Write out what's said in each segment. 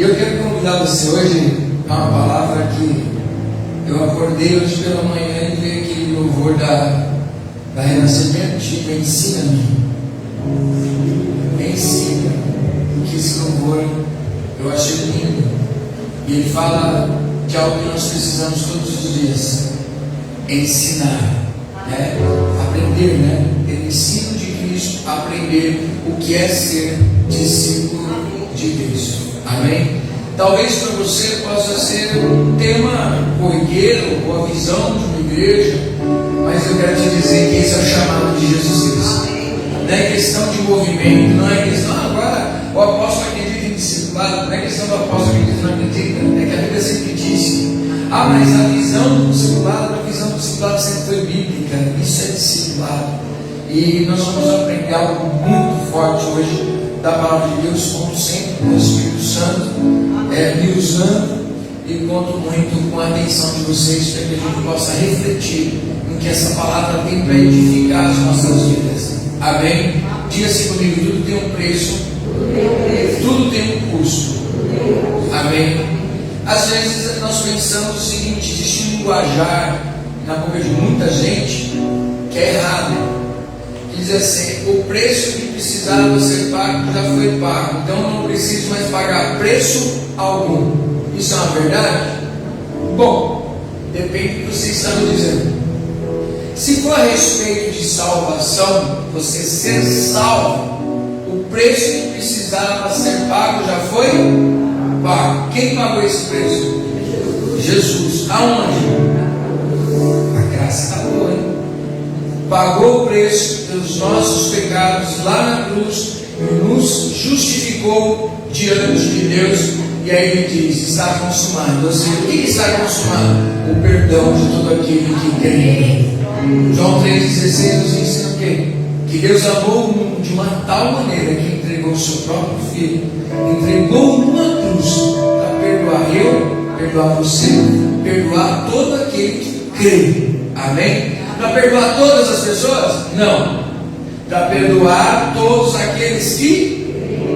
E eu quero convidar você hoje a uma palavra que eu acordei hoje pela manhã e veio aquele louvor da Renascimento, tipo, ensina-me. Ensina. Que esse louvor eu achei lindo. E ele fala de algo que nós precisamos todos os dias: ensinar, né? Aprender, né? Ter ensino de Cristo, aprender o que é ser discípulo de Cristo. Amém? Talvez para você possa ser um tema corriqueiro ou a visão de uma igreja, mas eu quero te dizer que esse é o chamado de Jesus Cristo. Não é questão de movimento, não é questão agora o apóstolo acredita em discipulado, não é questão do apóstolo acredita ou não acredita, é que a Bíblia sempre disse: mas a visão do discipulado sempre foi bíblica. Isso é discipulado. E nós vamos aprender algo muito forte hoje da palavra de Deus, como sempre, com o Espírito Santo me usando, e conto muito com a atenção de vocês para que a gente possa refletir no que essa palavra tem para edificar as nossas vidas. Amém? Diga-se comigo: tudo tem um preço, tudo tem um custo. Amém? Às vezes nós pensamos o seguinte: existe um linguajar na boca de muita gente que é errado. Diz assim: o preço que precisava ser pago já foi pago, então não preciso mais pagar preço algum. Isso é uma verdade? Bom, depende do que você está me dizendo. Se for a respeito de salvação, você ser salvo, o preço que precisava ser pago já foi pago. Quem pagou esse preço? Jesus. Aonde? A graça está boa, hein? Pagou o preço pelos nossos pecados lá na cruz e nos justificou diante de Deus. E aí ele diz: está consumado. Ou seja, o que está consumado? O perdão de todo aquele que crê. João 3,16 nos ensina o quê? Que Deus amou o mundo de uma tal maneira que entregou o seu próprio Filho, entregou numa cruz para perdoar eu, perdoar você, perdoar todo aquele que crê. Amém? Para perdoar todas as pessoas? Não. Para perdoar todos aqueles que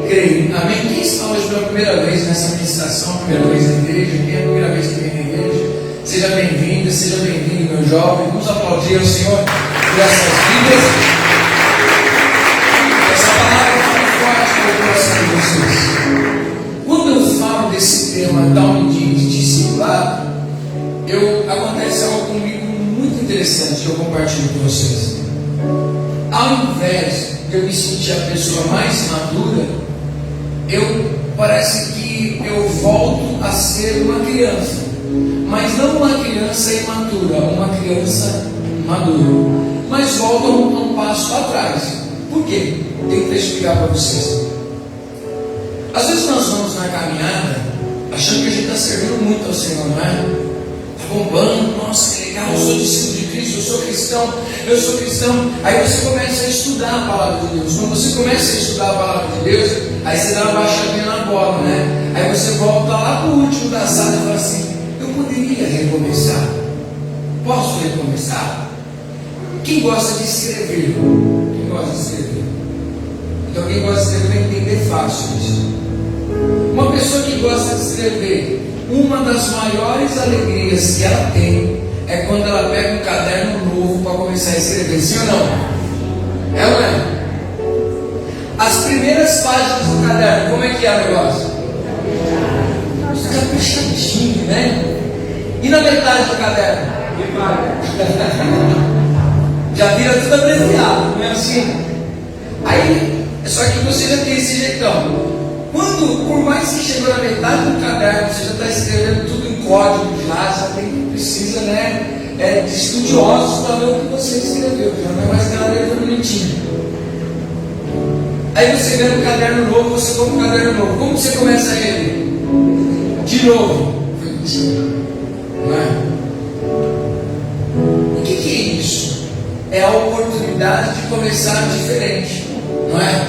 creem. Amém? Quem está hoje pela primeira vez nessa ministração, primeira vez na igreja? Quem é a primeira vez que vem na igreja? Seja bem-vinda, seja bem-vindo, meu jovem. Vamos aplaudir ao Senhor por essas vidas. Essa palavra é muito forte para o coração de vocês. Quando eu falo desse tema tão de discipulado, acontece algo comigo muito interessante que eu compartilho com vocês. Ao invés de eu me sentir a pessoa mais madura, parece que eu volto a ser uma criança. Mas não uma criança imatura, uma criança madura. Mas volta um passo para trás. Por quê? Tenho que explicar para vocês. Às vezes nós vamos na caminhada achando que a gente está servindo muito ao Senhor, não é? Está bombando, nossa, que legal, eu sou discípulo de Cristo, eu sou cristão. Aí você começa a estudar a palavra de Deus. Quando você começa a estudar a palavra de Deus, aí você dá uma baixadinha na bola, né? Aí você volta lá para o último da sala e fala assim: eu poderia recomeçar? Posso recomeçar? Quem gosta de escrever? Quem gosta de escrever? Então quem gosta de escrever vai entender fácil isso. Uma pessoa que gosta de escrever, uma das maiores alegrias que ela tem é quando ela pega um caderno novo para começar a escrever. Sim ou não? É ou não é? As primeiras páginas do caderno, como é que é o negócio? Fica puxadinho, né? E na metade do caderno? Já vira tudo abreviado, não é assim? Aí, só que você já tem esse jeitão. Por mais que chegou na metade do caderno, você já está escrevendo tudo em código já precisa, né, de estudiosos para ver o que você escreveu. Já não é mais aquela letra bonitinha. Aí você vê no caderno novo, você compra um caderno novo. Como você começa ele? De novo. Não é? O que é isso? É a oportunidade de começar diferente. Não é?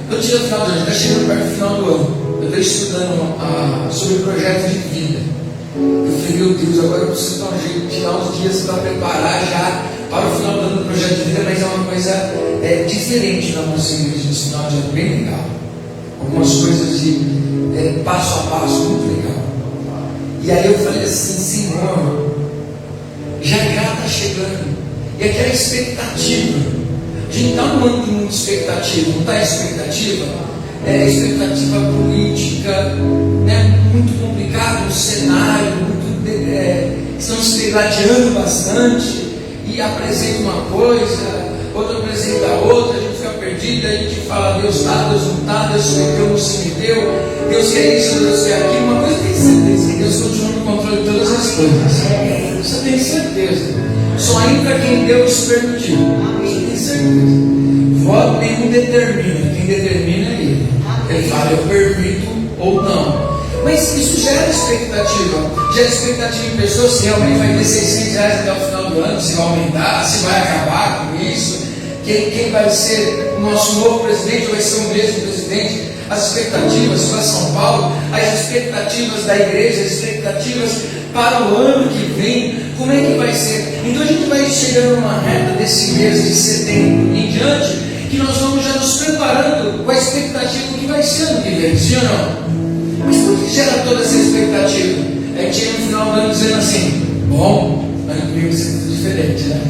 No dia do final do ano, está chegando perto do final do ano. Eu estou estudando sobre projetos de vida. Eu falei: meu Deus, agora eu preciso dar um jeito de tirar uns dias para preparar já para o final do ano do projeto de vida, mas é uma coisa diferente na nossa igreja nesse final de ano, bem legal. Algumas coisas de passo a passo, muito legal. E aí eu falei assim, Senhor, já está chegando. E aquela expectativa. A gente está num ano de muita expectativa, não está expectativa? Expectativa política, né? Muito complicado, um cenário, estamos se degradando bastante, e apresenta uma coisa, outra apresenta outra, a gente fica perdido, a gente fala, Deus está, Deus não está, Deus se meteu, não se meteu, Deus quer isso, Deus quer aquilo. Uma coisa tem certeza, que Deus continua no controle de todas as coisas. Você tem certeza. Só entra quem Deus permitiu. Você tem certeza. Voto nenhum determina, quem determina é Ele. Ele fala, eu permito ou não. Mas isso gera expectativa. Gera expectativa em pessoas se realmente vai ter R$600 até o final do ano, se vai aumentar, se vai acabar com isso. Quem vai ser o nosso novo presidente, ou vai ser o mesmo presidente. As expectativas para São Paulo, as expectativas da igreja, as expectativas para o ano que vem, como é que vai ser? Então a gente vai chegando numa reta desse mês de setembro em diante, que nós vamos já nos preparando com a expectativa do que vai ser ano que vem, sim ou não? Mas por que gera toda essa expectativa? A gente chega no final do ano dizendo assim, bom, ano que vem vai ser tudo diferente, né?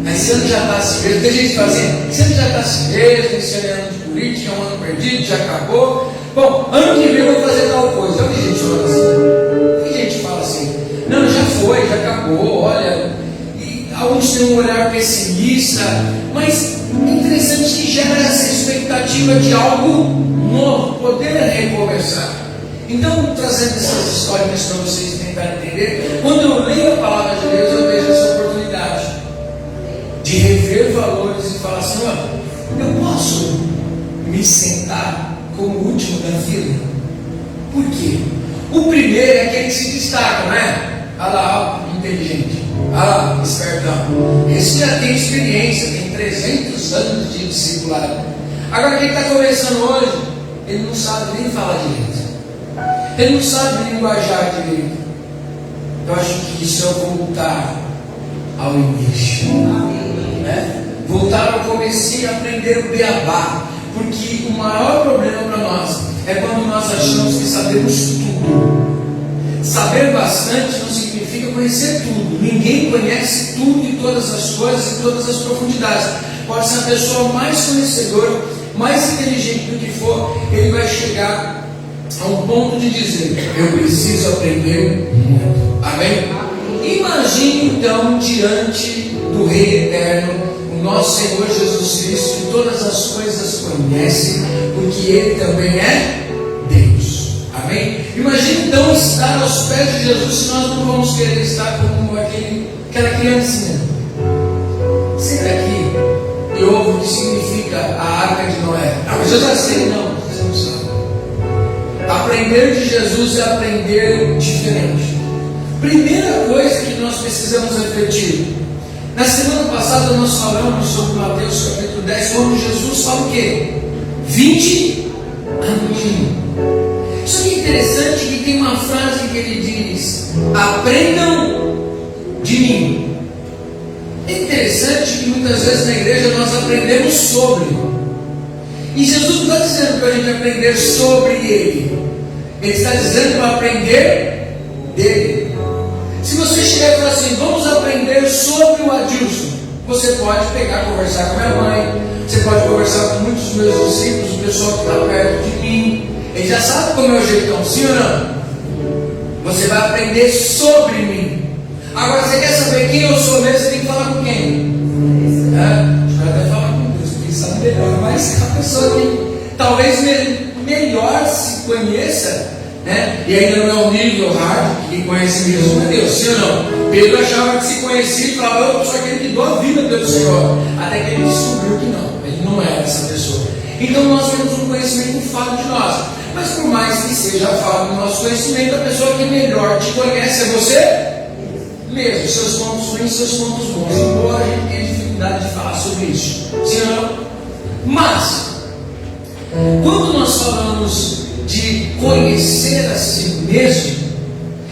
Mas esse ano já está assim mesmo, tem gente fazendo, esse ano já está assim mesmo, esse ano é ano de política, é um ano perdido, já acabou. Bom, ano que vem eu vou fazer tal coisa. Olha o que a gente fala assim. O que a gente fala assim? Não, já foi, já acabou, olha. E alguns têm um olhar pessimista, mas é interessante que gera essa expectativa de algo novo, poder recomeçar. Então, trazendo essas histórias para vocês tentarem entender, quando eu leio a palavra de Deus, eu vejo essa oportunidade de rever valores e falar assim, ó, eu posso me sentar como o último da fila? Por quê? O primeiro é aquele que se destaca, não é? Olha lá, inteligente, olha lá, espertão. Esse já tem experiência, tem 300 anos de discipulado. Agora quem está começando hoje, ele não sabe nem falar direito, ele não sabe linguajar direito. Eu acho que isso é voltar ao início, né? Voltar ao começo e aprender o beabá. Porque o maior problema para nós é quando nós achamos que sabemos tudo. Saber bastante não significa conhecer tudo. Ninguém conhece tudo e todas as coisas e todas as profundidades. Pode ser a pessoa mais conhecedora, mais inteligente do que for, ele vai chegar a um ponto de dizer, eu preciso aprender muito. Amém? Imagine então diante do Rei Eterno, o nosso Senhor Jesus Cristo, que todas as coisas conhece, porque Ele também é Deus. Amém? Imagine então estar aos pés de Jesus, se nós não vamos querer estar como aquela criancinha. Senta aqui e ouve o que significa a arca de Noé. Ah, mas eu já sei, não, você não sabe. Aprender de Jesus é aprender diferente. Primeira coisa que nós precisamos refletir. Na semana passada nós falamos sobre Mateus capítulo 10, quando Jesus fala o quê? 20 a mim. Isso aqui é interessante que tem uma frase que ele diz, aprendam de mim. É interessante que muitas vezes na igreja nós aprendemos sobre. E Jesus não está dizendo para a gente aprender sobre Ele. Ele está dizendo para aprender dele. Se você chegar e falar assim, vamos aprender sobre o Adilson, você pode pegar, conversar com minha mãe, você pode conversar com muitos dos meus discípulos, o pessoal que está perto de mim, ele já sabe como é o jeitão, sim ou não? Você vai aprender sobre mim. Agora, você quer saber quem eu sou mesmo, você tem que falar com quem? Você vai até falar com Deus, porque ele sabe melhor, mas a pessoa que talvez melhor se conheça, né? E ainda não é o nível hard, que quem conhece mesmo é Deus, sim ou não? Pedro achava que se conhecia e falava, eu sou aquele que dou a vida pelo Senhor, até que ele descobriu que não, ele não era essa pessoa. Então nós temos um conhecimento falho de nós, mas por mais que seja falho do nosso conhecimento, a pessoa que melhor te conhece é você mesmo, seus pontos ruins, seus pontos bons, embora a gente tenha dificuldade de falar sobre isso, sim ou não? Mas quando nós falamos de conhecer a si mesmo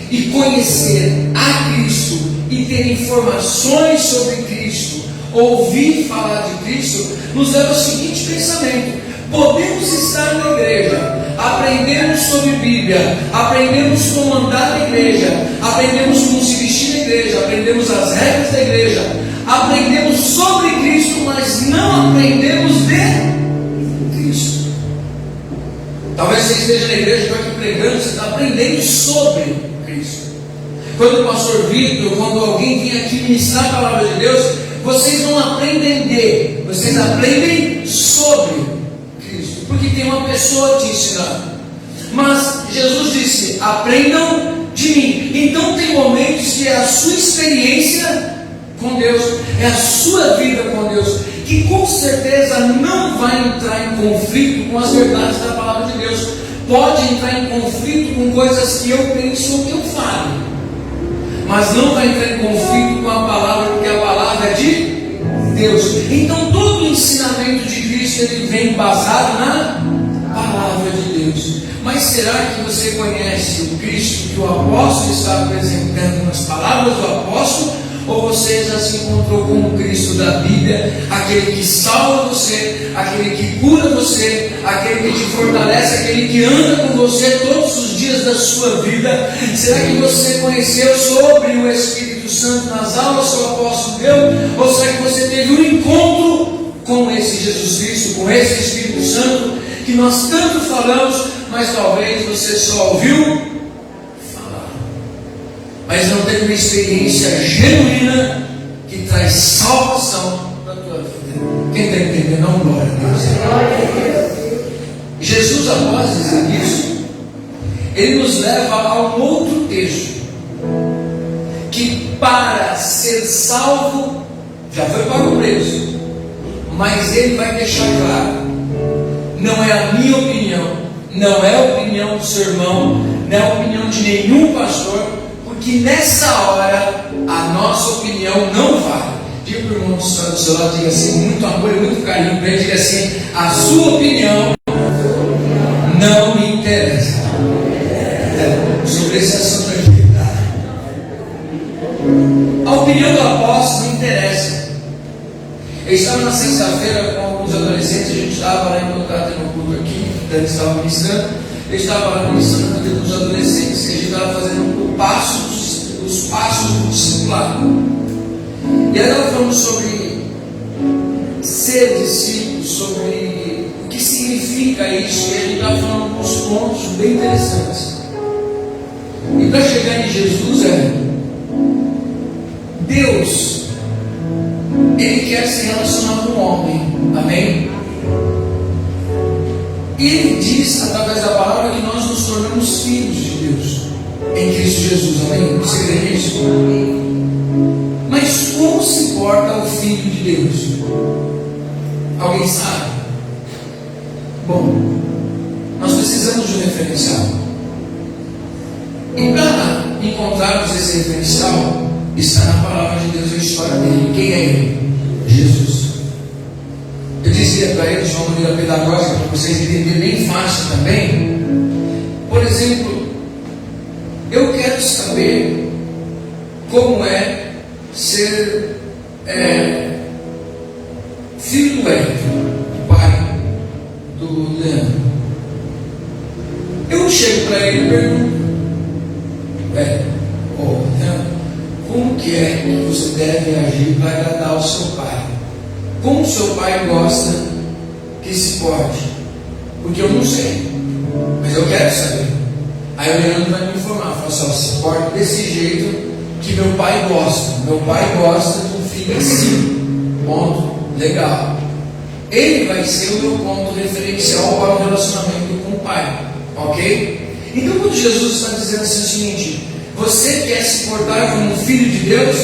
e conhecer a Cristo e ter informações sobre Cristo, ouvir falar de Cristo, nos leva ao seguinte pensamento: podemos estar na igreja, aprender aprendemos sobre Bíblia, aprendemos como andar na igreja, aprendemos como se vestir na igreja, aprendemos as regras da igreja, aprendemos sobre Cristo, mas não aprendemos de Cristo. Talvez você esteja na igreja, estou aqui pregando, você está aprendendo sobre Cristo. Quando o pastor Vitor, quando alguém vem aqui ministrar a palavra de Deus, vocês não aprendem de, vocês aprendem sobre Cristo, porque tem uma pessoa te ensinando. Mas Jesus disse: aprendam de mim. Então tem momentos que é a sua experiência com Deus, é a sua vida com Deus, que com certeza não vai entrar em conflito com as verdades da palavra de Deus. Pode entrar em conflito com coisas que eu penso ou que eu falo, mas não vai entrar em conflito com a palavra, porque a palavra é de Deus. Então todo o ensinamento de Cristo, ele vem embasado na palavra de Deus. Mas será que você conhece o Cristo que o apóstolo está apresentando nas palavras do apóstolo? Ou você já se encontrou com o Cristo da Bíblia, aquele que salva você, aquele que cura você, aquele que te fortalece, aquele que anda com você todos os dias da sua vida? Será que você conheceu sobre o Espírito Santo nas aulas que o apóstolo deu? Ou será que você teve um encontro com esse Jesus Cristo, com esse Espírito Santo, que nós tanto falamos, mas talvez você só ouviu mas não teve uma experiência genuína que traz salvação para a tua vida? Quem está entendendo? Não, glória a Deus. Jesus, após dizer isso, ele nos leva a um outro texto, que para ser salvo já foi para o preço, mas ele vai deixar claro: não é a minha opinião, não é a opinião do seu irmão, não é a opinião de nenhum pastor, que nessa hora a nossa opinião não vale. Diga para o irmão do seu lado, diga assim, muito amor e muito carinho para ele, diga assim: a sua opinião não me interessa. Sobre esse assunto aqui, tá? A opinião do apóstolo não interessa. Eu estava na sexta-feira com alguns adolescentes, a gente estava lá em contato no culto aqui, Dani estava ministrando. Eu estava lá ministrando na vida dos adolescentes, e a gente estava fazendo os passos do discipulado. E aí ela falando sobre ser discípulo, sobre o que significa isso, e a gente estava falando alguns pontos bem interessantes. E para chegar em Jesus, Deus, Ele quer se relacionar com o homem, amém? E Ele diz, através da palavra, que nós nos tornamos filhos de Deus em Cristo Jesus, amém? Você crê nisso? Mas como se porta o Filho de Deus? Alguém sabe? Bom, nós precisamos de um referencial. E para encontrarmos esse referencial, está na palavra de Deus, a história dele. Quem é ele? Jesus. Eu dizia para eles de uma maneira pedagógica, para vocês entenderem bem fácil também. Por exemplo, eu quero saber como é ser filho do Hélio, pai do Leandro. Eu chego para ele e pergunto: Leandro, como que é que você deve agir para agradar o seu pai? Como o seu pai gosta que se porte? Porque eu não sei, mas eu quero saber. Aí o Leandro vai me informar, fala assim: se porta desse jeito que meu pai gosta. Meu pai gosta de um filho assim. Ponto. Legal. Ele vai ser o meu ponto referencial para o relacionamento com o pai. Ok? Então quando Jesus está dizendo assim o seguinte: você quer se portar como um filho de Deus?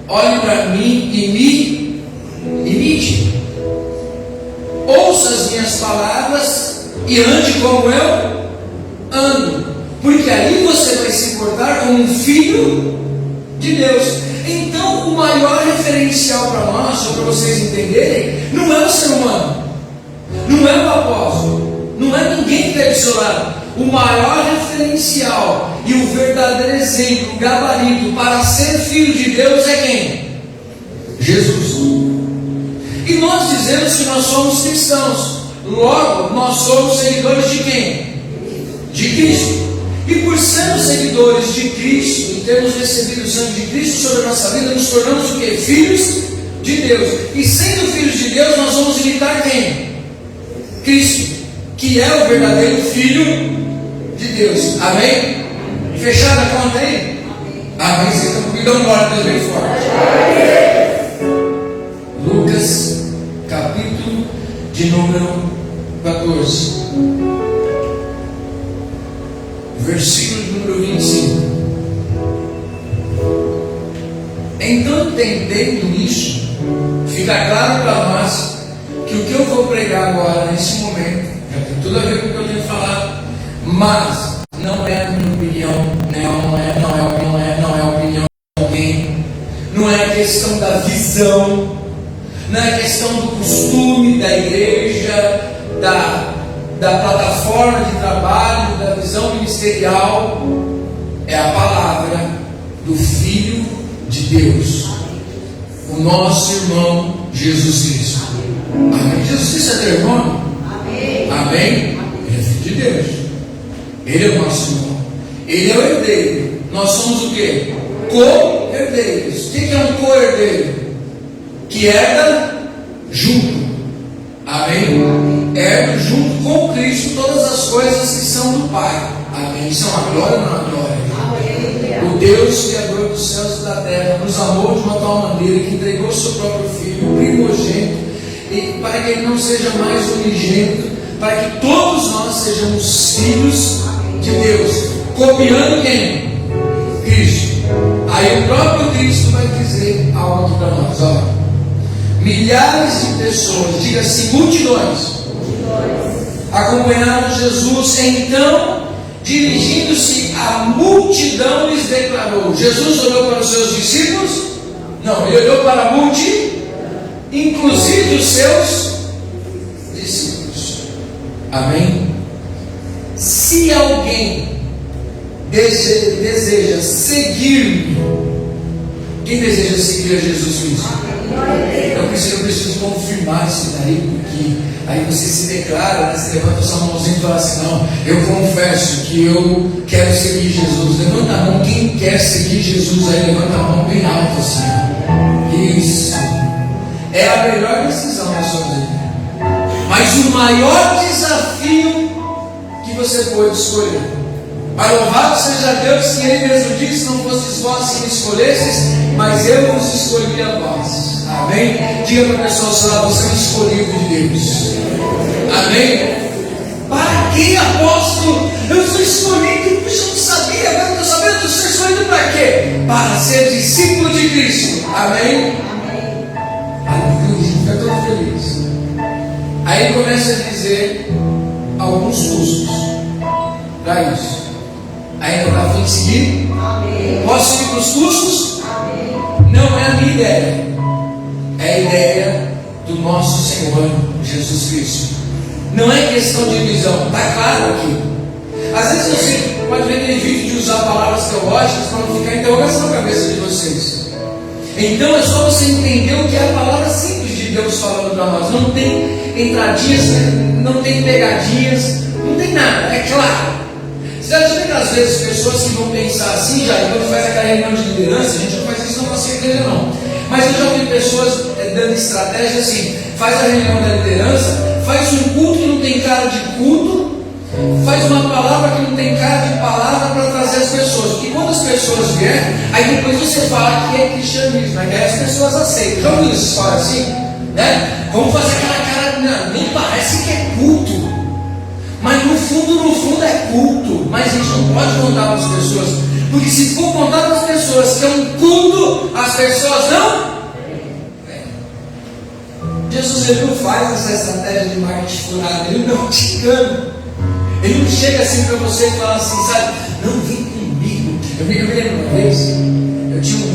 Olhe para mim e me imite. Ouça as minhas palavras e ande como eu ando, porque aí você vai se portar como um filho de Deus. Então o maior referencial para nós, só para vocês entenderem, não é o ser humano, não é o apóstolo, não é ninguém que está do seu lado. O maior referencial e o verdadeiro exemplo, o gabarito para ser filho de Deus é quem? Jesus. E nós dizemos que nós somos cristãos, logo nós somos seguidores de quem? termos recebido o sangue de Cristo sobre a nossa vida, nos tornamos o quê? Filhos de Deus. E sendo filhos de Deus, nós vamos imitar quem? Cristo, que é o verdadeiro Filho de Deus. Amém? Fechada a conta aí? Amém. Vocês estão comigo? Dá um glória a Deus bem forte. Lucas, capítulo de número 14, versículo de número 25. Então, entendendo isso, fica claro para nós que o que eu vou pregar agora, nesse momento, já tem tudo a ver com o que eu tenho falado, mas não é a minha opinião, não é a opinião de alguém, não é a questão da visão, não é a questão do costume da igreja, da plataforma de trabalho, da visão ministerial. É a palavra do Filho de Deus, o nosso irmão Jesus Cristo. Amém. Jesus Cristo é teu irmão? Amém. Ele é Filho de Deus, Ele é o nosso irmão, Ele é o herdeiro. Nós somos o quê? Co-herdeiros. O que é um co-herdeiro? Que herda junto. Amém? Herda junto com Cristo todas as coisas que são do Pai. Amém? Isso é uma glória ou não é uma glória? O Deus Criador dos céus e da terra nos amou de uma tal maneira que entregou o seu próprio Filho, o primogênito, e para que ele não seja mais unigênito, para que todos nós sejamos filhos de Deus. Copiando quem? Cristo. Aí o próprio Cristo vai dizer algo aqui para nós. Olha, milhares de pessoas, diga assim, multidões, acompanharam Jesus. Então, dirigindo-se à multidão, lhes declarou. Jesus olhou para os seus discípulos? Não, ele olhou para a multidão, inclusive os seus discípulos. Amém? Se alguém deseja seguir-me, quem deseja seguir a Jesus Cristo? Eu preciso confirmar isso daí, porque aí você se declara, né? Você levanta a sua mãozinha e fala assim: não, eu confesso que eu quero seguir Jesus. Levanta a mão, quem quer seguir Jesus aí, levanta a mão bem alto assim. Isso é a melhor decisão da sua vida. Mas o maior desafio que você pode escolher. Mas louvado seja Deus, que Ele mesmo disse: não fostes vós que me escolhestes, mas eu vos escolhi a vós. Amém? Diga para a pessoa ao seu lado: você é um escolhido de Deus. Amém? Para que, apóstolo? Eu sou escolhido, puxa, eu não sabia, agora eu estou sabendo, eu sou escolhido para quê? Para ser discípulo de Cristo. Amém? Aleluia, fica todo feliz. Aí ele começa a dizer alguns custos para isso. Ainda está afim de seguir? Amém. Posso ir para os custos? Amém. Não é a minha ideia, é a ideia do nosso Senhor Jesus Cristo. Não é questão de visão, está claro aqui. Às vezes você pode ver que evite de usar palavras teológicas para não ficar interrogação na cabeça de vocês. Então é só você entender o que é a palavra simples de Deus falando para nós. Não tem entradinhas, não tem pegadinhas, não tem nada, é claro. Você já vê que às vezes pessoas que vão pensar assim, já quando faz aquela reunião de liderança, a gente não faz isso na nossa igreja não. Mas eu já vi pessoas dando estratégia assim: faz a reunião da liderança, faz um culto que não tem cara de culto, faz uma palavra que não tem cara de palavra para trazer as pessoas. E quando as pessoas vierem, aí depois você fala que é cristianismo, aí as pessoas aceitam. Já ouviu essa história assim? Né? Vamos fazer aquela cara, não, nem parece que é culto. Mas no fundo é culto. Mas a gente não pode contar para as pessoas, porque se for contar para as pessoas que é um culto, as pessoas não. Jesus, ele não faz essa estratégia de marketing furada, ele não te engana. Ele não chega assim para você e fala assim, sabe, não, vem comigo. Eu me lembro uma vez, eu tinha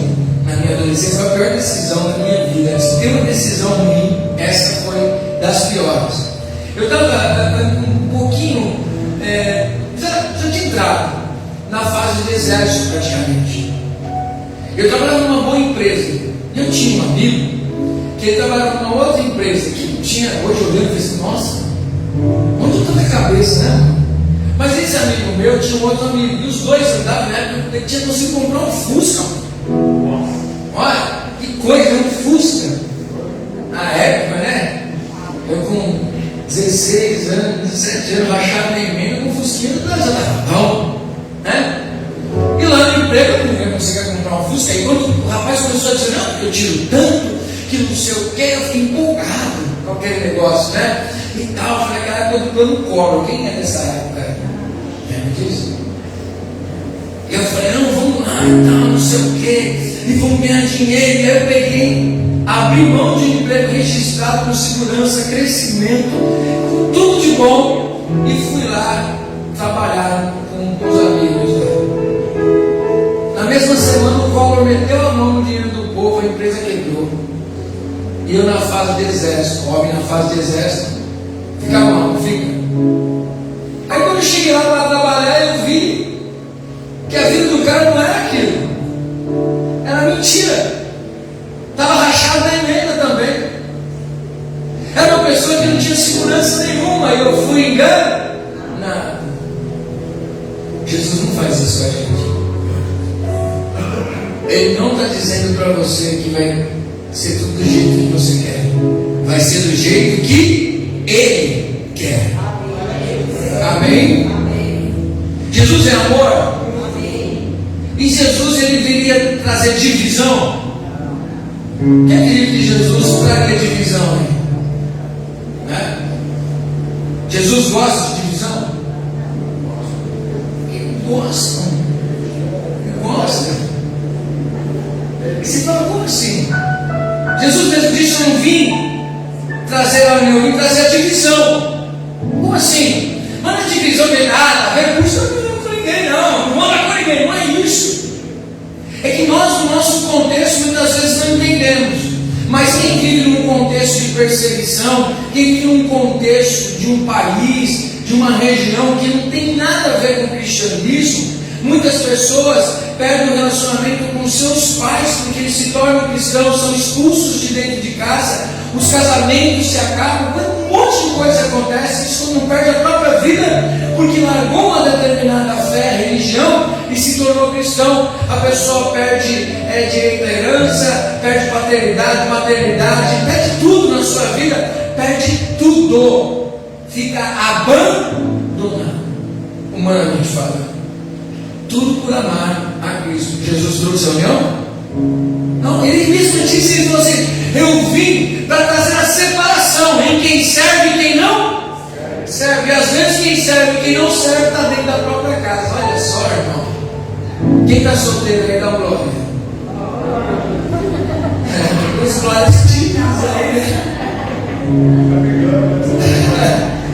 na minha adolescência, foi a pior decisão da minha vida. Se tem uma decisão ruim, essa foi das piores. Eu estava um pouquinho, já tinha entrado na fase de exército praticamente. Eu trabalhava numa boa empresa. Eu tinha um amigo que ele trabalhava numa outra empresa que tinha, hoje eu lembro e falei assim, nossa, onde eu estou na cabeça, né? Mas esse amigo amigo meu tinha um outro amigo, e os dois andavam, né? Ele tinha conseguido comprar um Fusca. Olha, que coisa, um Fusca. Na época, né? Eu com 16 anos, 17 anos, rachava na emenda com um Fusquinha do Brasil, né? E lá no emprego eu não ia conseguir comprar um Fusca. E quando o rapaz começou a dizer, não, porque eu tiro tanto, que não sei o que, eu fiquei empolgado com aquele negócio, né? E tal, eu falei, cara, eu estou dando colo. Quem é dessa época? Lembra disso? E eu falei, não, vamos lá e tal, não sei o que, e vamos ganhar dinheiro. E aí eu peguei, abri mão de emprego registrado com segurança, crescimento, com tudo de bom, e fui lá trabalhar com os amigos lá. Na mesma semana o Collor meteu a mão no dinheiro do povo, a empresa quebrou. E eu na fase de exército, homem na fase de exército, fica mal, não fica? Aí quando eu cheguei lá para trabalhar, eu vi que a vida do cara não era aquilo. Era mentira. Estava rachado na emenda também. Era uma pessoa que não tinha segurança nenhuma. E eu fui enganado. Jesus não faz isso com a gente. Ele não está dizendo para você que vai ser tudo do jeito que você quer. Vai ser do jeito que Ele quer. Amém? Jesus é amor? E Jesus, ele viria trazer divisão? Quem diria que Jesus traria divisão? Né? Jesus gosta de divisão? Ele gosta. Ele gosta. E você fala, como assim? Jesus mesmo disse, eu não vim trazer a união, eu vim trazer a divisão. Como assim? Mas a divisão de nada, recurso não com ninguém, não manda com ninguém, não é isso. É que nós, no nosso contexto, muitas vezes não entendemos. Mas quem vive num contexto de perseguição, quem vive num contexto de um país, de uma região que não tem nada a ver com o cristianismo, muitas pessoas perdem o relacionamento com seus pais porque eles se tornam cristãos, são expulsos de dentro de casa, os casamentos se acabam, um monte de coisa acontece, isso não perde a própria vida porque largou uma determinada fé, religião e se tornou cristão. A pessoa perde direito à herança, perde paternidade, maternidade, perde tudo na sua vida, perde tudo, fica abandonado, humanamente falando. Tudo por amar a Cristo. Jesus trouxe a união? Não, ele mesmo disse, ele falou assim, eu vim para trazer a separação em quem serve e quem não serve. E às vezes quem serve e quem não serve está dentro da própria casa. Olha só, irmão. Quem está solteiro aí, dá um glória. Os glórias tímidos aí, né?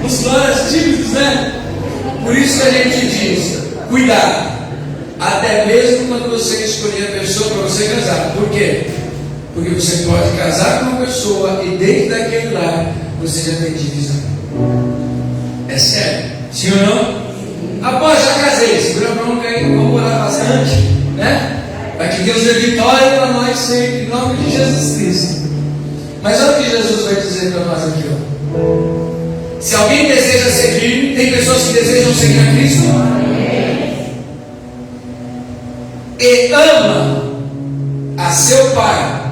Os glórias tímidos, né? Por isso que a gente diz, cuidado. Até mesmo quando você escolher a pessoa para você casar. Por quê? Porque você pode casar com uma pessoa e dentro daquele lar você já tem divisão. É sério? Sim ou não? Após já casei, segura a bronca aí, vamos orar bastante, né? Para que Deus dê vitória para nós sempre, em nome de Jesus Cristo. Mas olha o que Jesus vai dizer para nós aqui, ó. Se alguém deseja seguir, tem pessoas que desejam seguir a Cristo e ama a seu pai,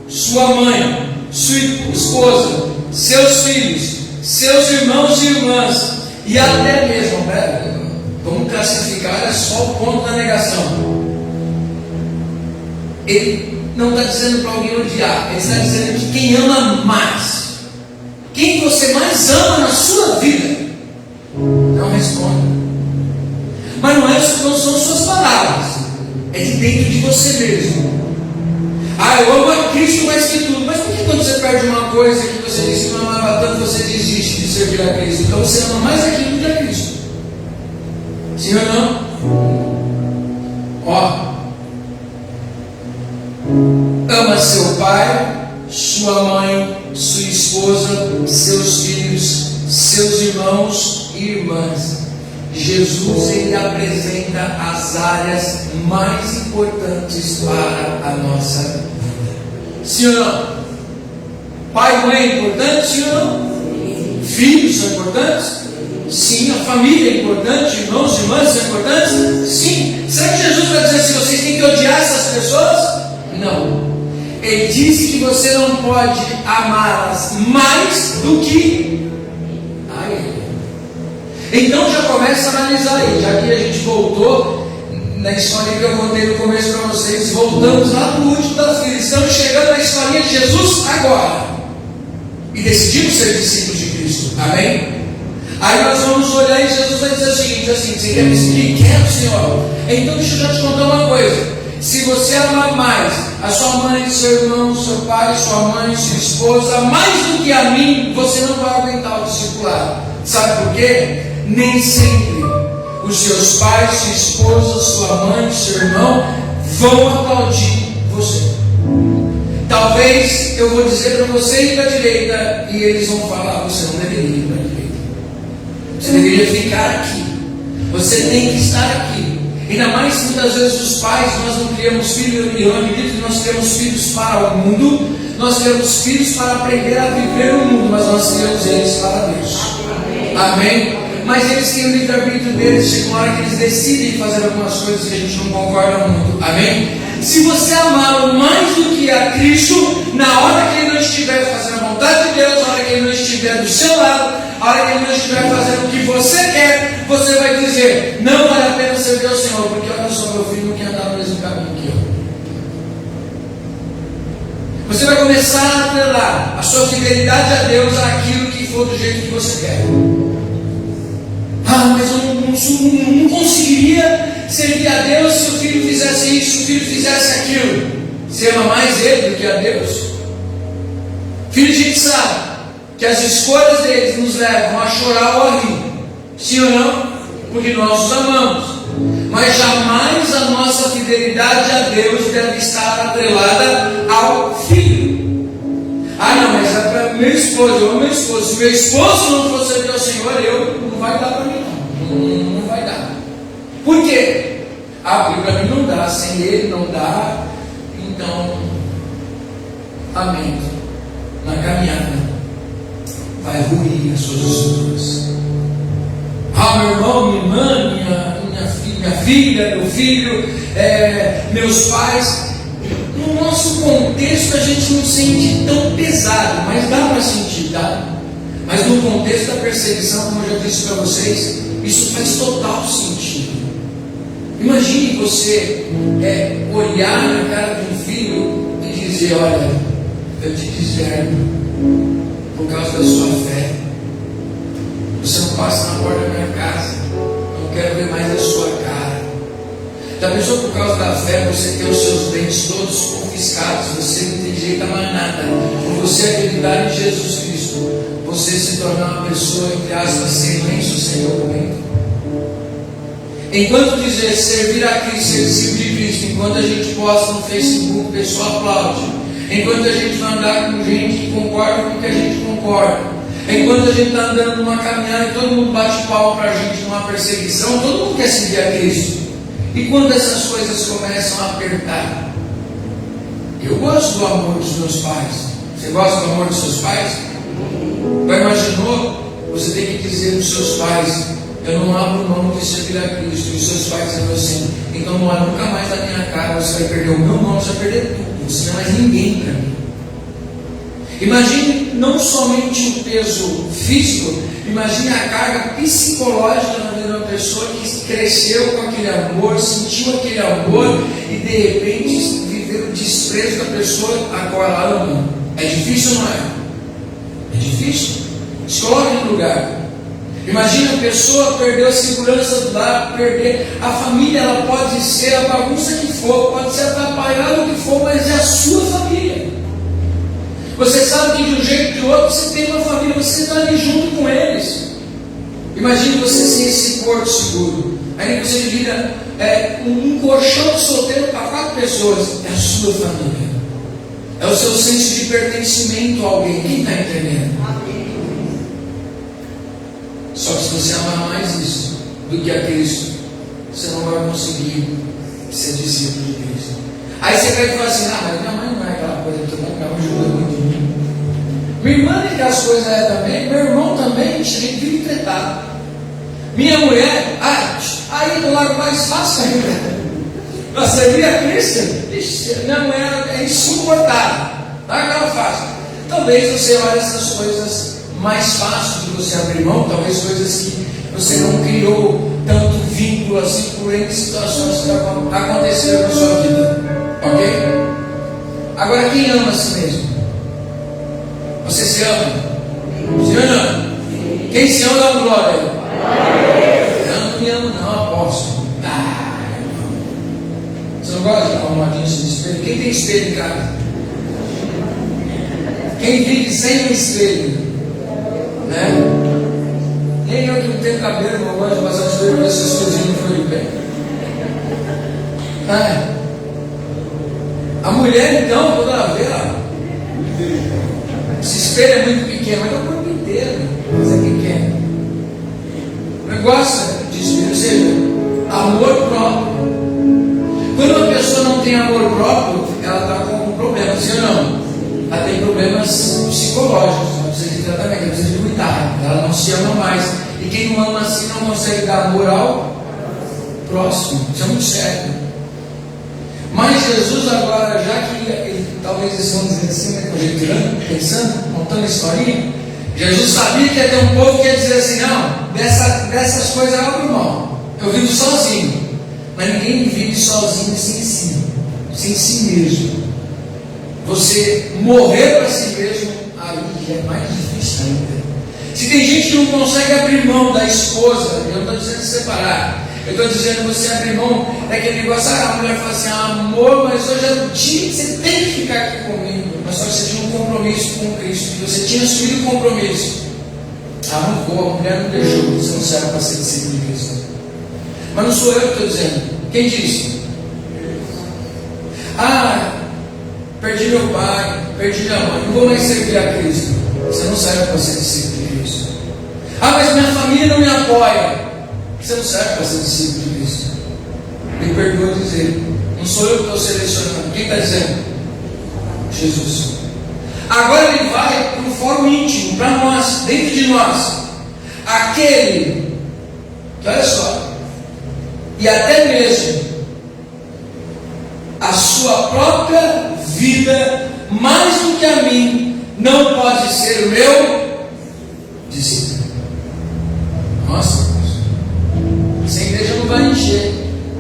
sua mãe, sua esposa, seus filhos, seus irmãos e irmãs, e até mesmo, vamos classificar, é só o ponto da negação. Ele não está dizendo para alguém odiar, ele está dizendo que quem ama mais, quem você mais ama na sua vida, não responda. Mas não são suas palavras, é de dentro de você mesmo. Eu amo a Cristo mais que tudo. Mas por que quando você perde uma coisa que você disse que não amava tanto, você desiste de servir a Cristo? Então você ama mais aquilo do que a Cristo. Sim ou não? Ama seu pai, sua mãe, sua esposa, seus filhos, seus irmãos e irmãs. Jesus, ele apresenta as áreas mais importantes para a nossa vida. Sim ou não? Pai e mãe é importante, sim ou não? Filhos são importantes? Sim. A família é importante, irmãos e irmãs são importantes? Sim. Será que Jesus vai dizer assim, vocês têm que odiar essas pessoas? Não. Ele disse que você não pode amá-las mais do que a Ele. Então já começa a analisar aí, já que a gente voltou na história que eu contei no começo para vocês, voltamos lá no último das vidas, estamos chegando na história de Jesus agora, e decidimos ser discípulos de Cristo, amém? Aí nós vamos olhar e Jesus vai dizer o seguinte, assim, você quer me seguir? Quero, Senhor. Então deixa eu já te contar uma coisa, se você amar mais a sua mãe, seu irmão, seu pai, sua mãe, sua esposa, mais do que a mim, você não vai aguentar o discipulado. Sabe por quê? Nem sempre os seus pais, sua esposa, sua mãe, seu irmão vão aplaudir você. Talvez eu vou dizer para você ir para a direita e eles vão falar, você não deveria ir para a direita. Você deveria ficar aqui. Você tem que estar aqui. Ainda mais que muitas vezes os pais, nós não criamos filhos, e eu acredito que nós criamos filhos para o mundo, nós criamos filhos para aprender a viver no mundo, mas nós criamos eles para Deus. Amém? Mas eles têm o livre-arbítrio deles, chega uma hora que eles decidem fazer algumas coisas que a gente não concorda muito. Amém? Se você amá-lo mais do que a Cristo, na hora que ele não estiver fazendo a vontade de Deus, na hora que ele não estiver do seu lado, a hora que ele não estiver fazendo o que você quer, você vai dizer, não vale a pena servir ao Senhor, porque olha só, meu filho não quer andar no mesmo caminho que eu. Você vai começar a atrelar a sua fidelidade a Deus àquilo que for do jeito que você quer. Ah, mas eu não conseguiria servir a Deus se o filho fizesse isso, se o filho fizesse aquilo. Você ama mais ele do que a Deus? Filho, a gente sabe que as escolhas deles nos levam a chorar ou a rir. Sim ou não? Porque nós os amamos. Mas jamais a nossa fidelidade a Deus deve estar atrelada ao filho. Ah, não, mas é para meu esposo, eu amo meu esposo. Se meu esposo não for servir ao Senhor, não vai dar para mim, não. Não vai dar. Por quê? Ah, porque para mim não dá, sem ele não dá. Então, amém. Na caminhada vai ruir as suas estruturas. Ah, meu irmão, minha irmã, minha filha, meu filho, meus pais. No nosso contexto a gente não sente tão pesado, mas dá para sentir, tá? Mas no contexto da perseguição, como eu já disse para vocês, isso faz total sentido. Imagine você olhar na cara de um filho e dizer, olha, eu te deserto por causa da sua fé. Você não passa na porta da minha casa, não quero ver mais a sua cara. Já pensou por causa da fé você ter os seus bens todos confiscados, você não tem direito a mais nada, por você acreditar em Jesus Cristo, você se tornar uma pessoa, entre aspas, semente, o Senhor comenta. Enquanto dizer servir a Cristo, ser discípulo de Cristo, enquanto a gente posta no Facebook, o pessoal aplaude, enquanto a gente vai andar com gente que concorda com o que a gente concorda, enquanto a gente está andando numa caminhada e todo mundo bate pau para a gente numa perseguição, todo mundo quer seguir a Cristo. E quando essas coisas começam a apertar? Eu gosto do amor dos meus pais. Você gosta do amor dos seus pais? Já imaginou? Você tem que dizer para os seus pais, eu não abro mão de servir a Cristo. E os seus pais dizendo assim, então não olha nunca mais na minha cara, você vai perder o meu nome, você vai perder tudo, você não é mais ninguém para mim. Imagine não somente o peso físico, imagine a carga psicológica na vida de uma pessoa que cresceu com aquele amor, sentiu aquele amor e de repente viveu o desprezo da pessoa a qual ela ama. É difícil ou não é? É difícil. Se coloque no lugar. Imagina a pessoa perder a segurança do lar, perder a família, ela pode ser a bagunça que for, pode ser atrapalhada o que for, mas é a sua família. Você sabe que de um jeito ou de outro você tem uma família, você está ali junto com eles. Imagine você sem esse porto seguro. Aí você divida um colchão de solteiro para 4 pessoas. É a sua família. É o seu senso de pertencimento a alguém. Quem está entendendo? Só que se você amar mais isso do que a Cristo, você não vai conseguir ser discípulo de Cristo. Aí você vai falar assim, mas minha mãe não é aquela coisa que minha mãe ajuda muito em mim. Minha irmã nem que as coisas também, meu irmão também, a gente vive tretado. Minha mulher, aí do lado mais fácil ainda. Você via Cristo? Minha mulher é insuportável. Tá aquela fácil. Talvez você olhe essas coisas mais fáceis de você abrir mão, talvez coisas que você não criou tanto vínculo assim por N situações que aconteceram na sua vida. Ok? Agora, quem ama a si mesmo? Você se ama? Sim ou não? Quem se ama dá glória? Eu não me amo não, apóstolo. Você não gosta de dar uma olhadinha no espelho? Quem tem espelho em casa? Quem vive sem um espelho? Né? Nem eu que não tenho cabelo, não gosto de passar de espelho para ver se as coisinhas não foram bem. A mulher, então, quando ela vê, esse espelho é muito pequeno, mas é o corpo inteiro, mas é pequeno. O negócio de espelho, ou seja, amor próprio. Quando uma pessoa não tem amor próprio, ela está com um problema, sim ou não? Ela tem problemas psicológicos, ela precisa de tratamento, ela precisa de cuidado, ela não se ama mais. E quem não ama assim não consegue dar amor ao próximo. Isso é muito sério. Mas Jesus agora, já que ele, talvez eles vão dizer assim, né, conjecturando, pensando, montando a historinha, Jesus sabia que ia ter um povo que ia dizer assim, não, dessas coisas eu abro mão. Eu vivo sozinho. Mas ninguém vive sozinho sem si mesmo. Você morrer para si mesmo, aí é mais difícil ainda. Se tem gente que não consegue abrir mão da esposa, eu não estou dizendo separar, eu estou dizendo você abrir mão daquele negócio, a mulher fala assim, amor, mas hoje é o dia que você tem que ficar aqui comigo, mas só que você tinha um compromisso com Cristo, que você tinha assumido o compromisso. Não vou, a mulher não deixou, você não serve para ser discípulo de Cristo. Mas não sou eu que estou dizendo. Quem disse? Perdi meu pai, perdi minha mãe, não vou mais servir a Cristo. Você não serve para ser discípulo de Cristo. Mas minha família não me apoia. Você não serve para ser discípulo de Cristo. Me perdoa dizer, não sou eu que estou selecionando. Quem está dizendo? Jesus. Agora ele vai para o fórum íntimo, para nós, dentro de nós. Aquele, que olha só, e até mesmo a sua própria vida, mais do que a mim, não pode ser o meu discípulo. Nossa, essa igreja não vai encher.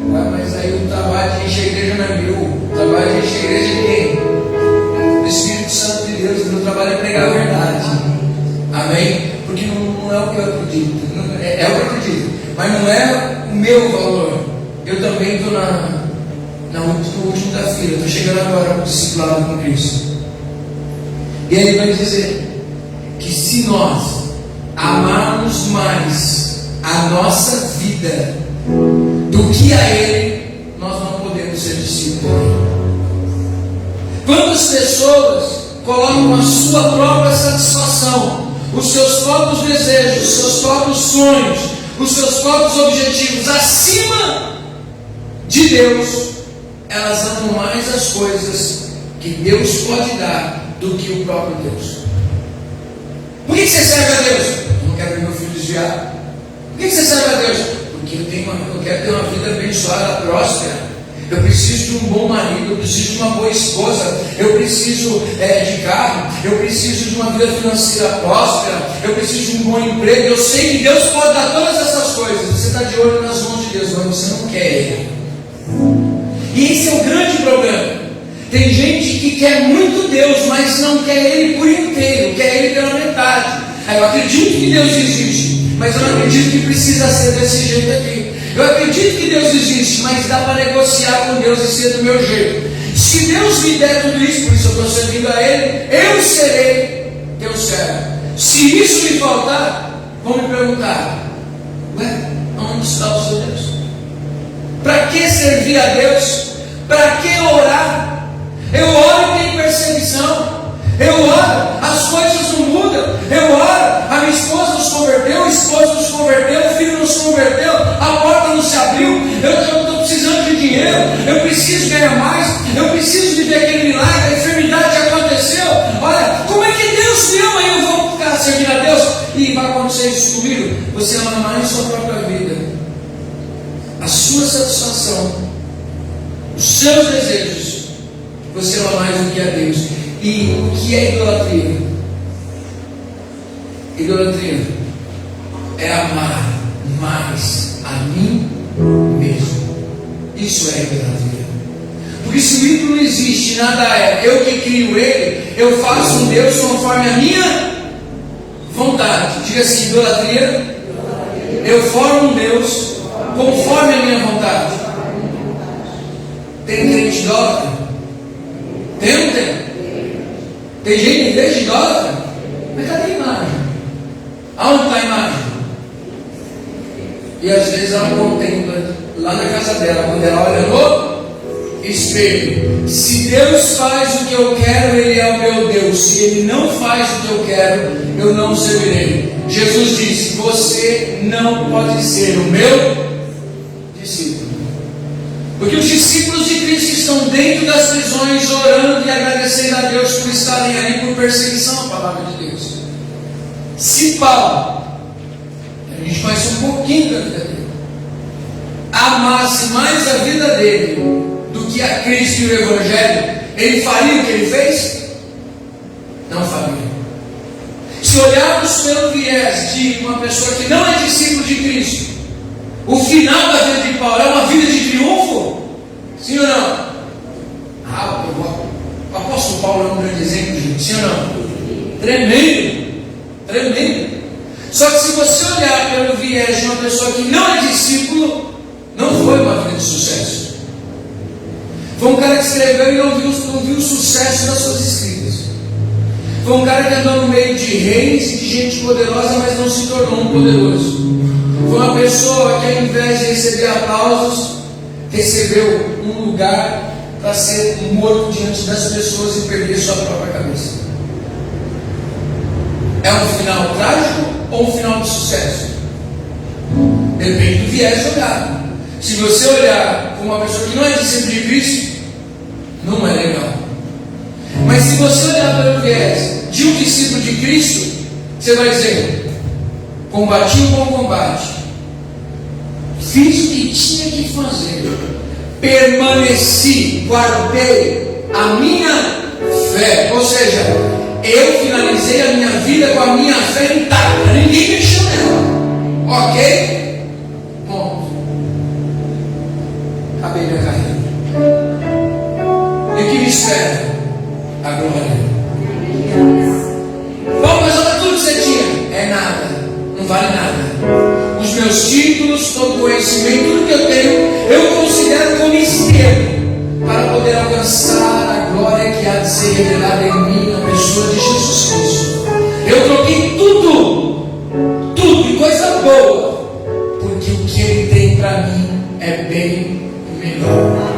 Mas aí o trabalho de encher a igreja não é meu. O trabalho de encher a igreja é quem? O Espírito Santo de Deus. O meu trabalho é pregar a verdade. Amém? Porque não é o que eu acredito. É o que eu acredito. Mas não é o meu valor. Eu também estou no último da fila. Estou chegando agora no discipulado com Cristo. E ele vai dizer que se nós amarmos mais a nossa vida do que a Ele, nós não podemos ser discípulos. Quantas pessoas colocam a sua própria satisfação, os seus próprios desejos, os seus próprios sonhos, os seus próprios objetivos acima de Deus? Elas amam mais as coisas que Deus pode dar do que o próprio Deus. Por que você serve a Deus? Eu não quero ver meu filho desviado. Por que você serve a Deus? Porque eu quero ter uma vida abençoada, próspera. Eu preciso de um bom marido, eu preciso de uma boa esposa, eu preciso de carro, eu preciso de uma vida financeira próspera, eu preciso de um bom emprego. Eu sei que Deus pode dar todas essas coisas. Você está de olho nas mãos de Deus, mas você não quer Ele. E esse é o grande problema. Tem gente que quer muito Deus, mas não quer Ele por inteiro, quer Ele pela metade. Eu acredito que Deus existe, mas eu não acredito que precisa ser desse jeito aqui. Eu acredito que Deus existe, mas dá para negociar com Deus e ser do meu jeito. Se Deus me der tudo isso, por isso eu estou servindo a Ele, eu serei teu servo. Se isso me faltar, vão me perguntar: onde está o seu Deus? Para que servir a Deus? Para que orar? Eu oro e tenho perseguição. Eu oro, as coisas não mudam. Eu oro, a minha esposa nos converteu, o esposo nos converteu, o filho nos converteu, a porta não se abriu. Eu estou precisando de dinheiro, eu preciso ganhar mais, eu preciso viver aquele milagre, a enfermidade aconteceu. Olha, como é que Deus me ama e eu vou ficar servindo a Deus? E vai acontecer isso comigo. você ama mais sua própria vida, a sua satisfação, os seus desejos, você ama mais do que a Deus. E o que é idolatria? Idolatria é amar mais a mim mesmo. Isso é idolatria. Porque se o ídolo não existe, nada é, eu que crio ele, eu faço um Deus conforme a minha vontade. Diga assim: idolatria, eu formo um Deus conforme a minha vontade. Tem crente idólatra? Tem ou não tem? Tem gente em igreja idólatra? Mas cadê a imagem? Aonde está a imagem? E às vezes ela contempla lá na casa dela, quando ela olha no espelho. Se Deus faz o que eu quero, Ele é o meu Deus. Se Ele não faz o que eu quero, eu não servirei. Jesus disse: você não pode ser o meu discípulo. Porque os discípulos de Cristo estão dentro das prisões, orando e agradecendo a Deus por estarem aí por perseguição à palavra de Deus. Se Paulo, a gente conhece um pouquinho da vida dele, amasse mais a vida dele do que a Cristo e o Evangelho, ele faria o que ele fez? Não faria. Se olharmos pelo viés de uma pessoa que não é discípulo de Cristo, o final da vida de Paulo é uma vida de triunfo? Sim ou não? O apóstolo Paulo é um grande exemplo, gente. Sim ou não? Tremendo. Tremendo. Só que se você olhar pelo viés de uma pessoa que não é discípulo, não foi uma vida de sucesso. Foi um cara que escreveu e não viu o sucesso das suas escritas. Foi um cara que andou no meio de reis e de gente poderosa, mas não se tornou um poderoso. Foi uma pessoa que, ao invés de receber aplausos, recebeu um lugar para ser morto diante das pessoas e perder sua própria cabeça. É um final trágico ou um final de sucesso? Depende do viés olhado. Se você olhar como uma pessoa que não é discípulo de Cristo, não é legal. Mas se você olhar pelo viés de um discípulo de Cristo, você vai dizer: combati o bom combate, fiz o que tinha que fazer, permaneci, guardei a minha fé. Ou seja, eu finalizei a minha vida com a minha fé intacta, ninguém mexeu nela. Ok? Ponto. Acabei minha carreira. E o que me espera? A glória. Bom, mas olha tudo que você tinha. É nada. Não vale nada. Os meus títulos, todo o conhecimento, tudo que eu tenho, eu considero como esterco para poder alcançar a glória que há de ser revelada em mim, na pessoa de Jesus Cristo. Eu troquei tudo, e coisa boa, porque o que Ele tem para mim é bem melhor.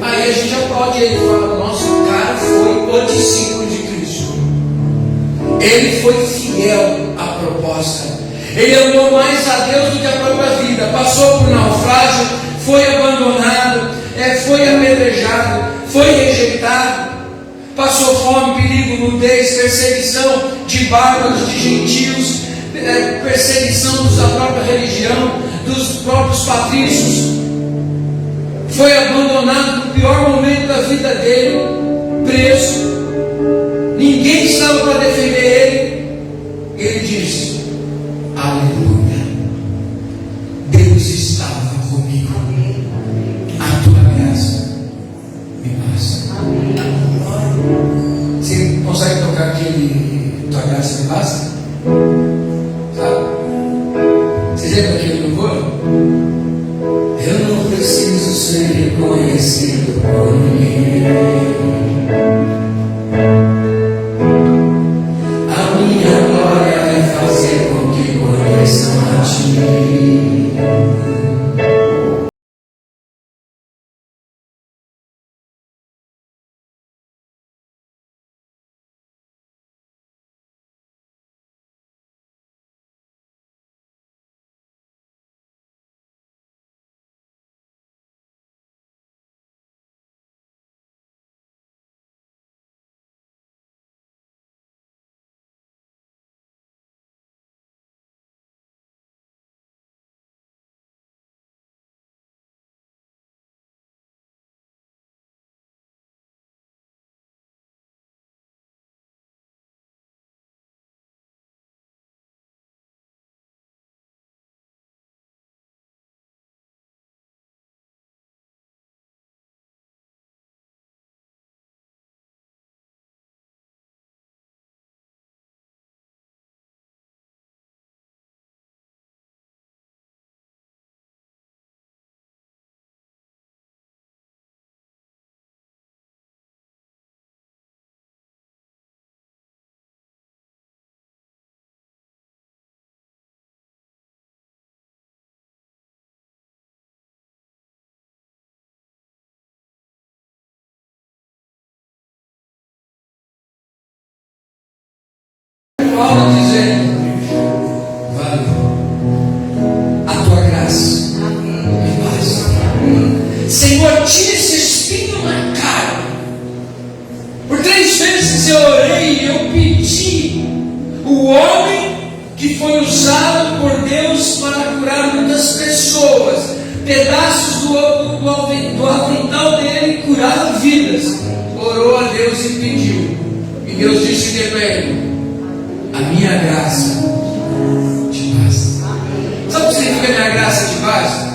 Aí a gente aplaude ele e fala: nossa, o cara foi o discípulo de Cristo. Ele foi fiel à proposta. Ele amou mais a Deus do que a própria vida. Passou por naufrágio, foi abandonado, foi apedrejado, foi rejeitado, passou fome, perigo, nudez, perseguição de bárbaros, de gentios, perseguição da própria religião, dos próprios patrícios. Foi abandonado no pior momento da vida dele, preso. Ninguém estava para defender ele. Ele disse: aleluia, Deus estava comigo. A tua graça me basta. Você consegue tocar aquele tua graça me basta? Sabe? Vocês lembram aquele louvor? Eu não preciso ser reconhecido por ninguém. Paulo dizendo: valeu, a tua graça me basta. Senhor, tira esse espinho na cara. Por 3 vezes eu orei e eu pedi o homem que foi usado por Deus para curar muitas pessoas. Pedaços do avental dele curaram vidas. Orou a Deus e pediu. E Deus disse que para ele: a minha graça te basta. Sabe o que significa a minha graça te basta?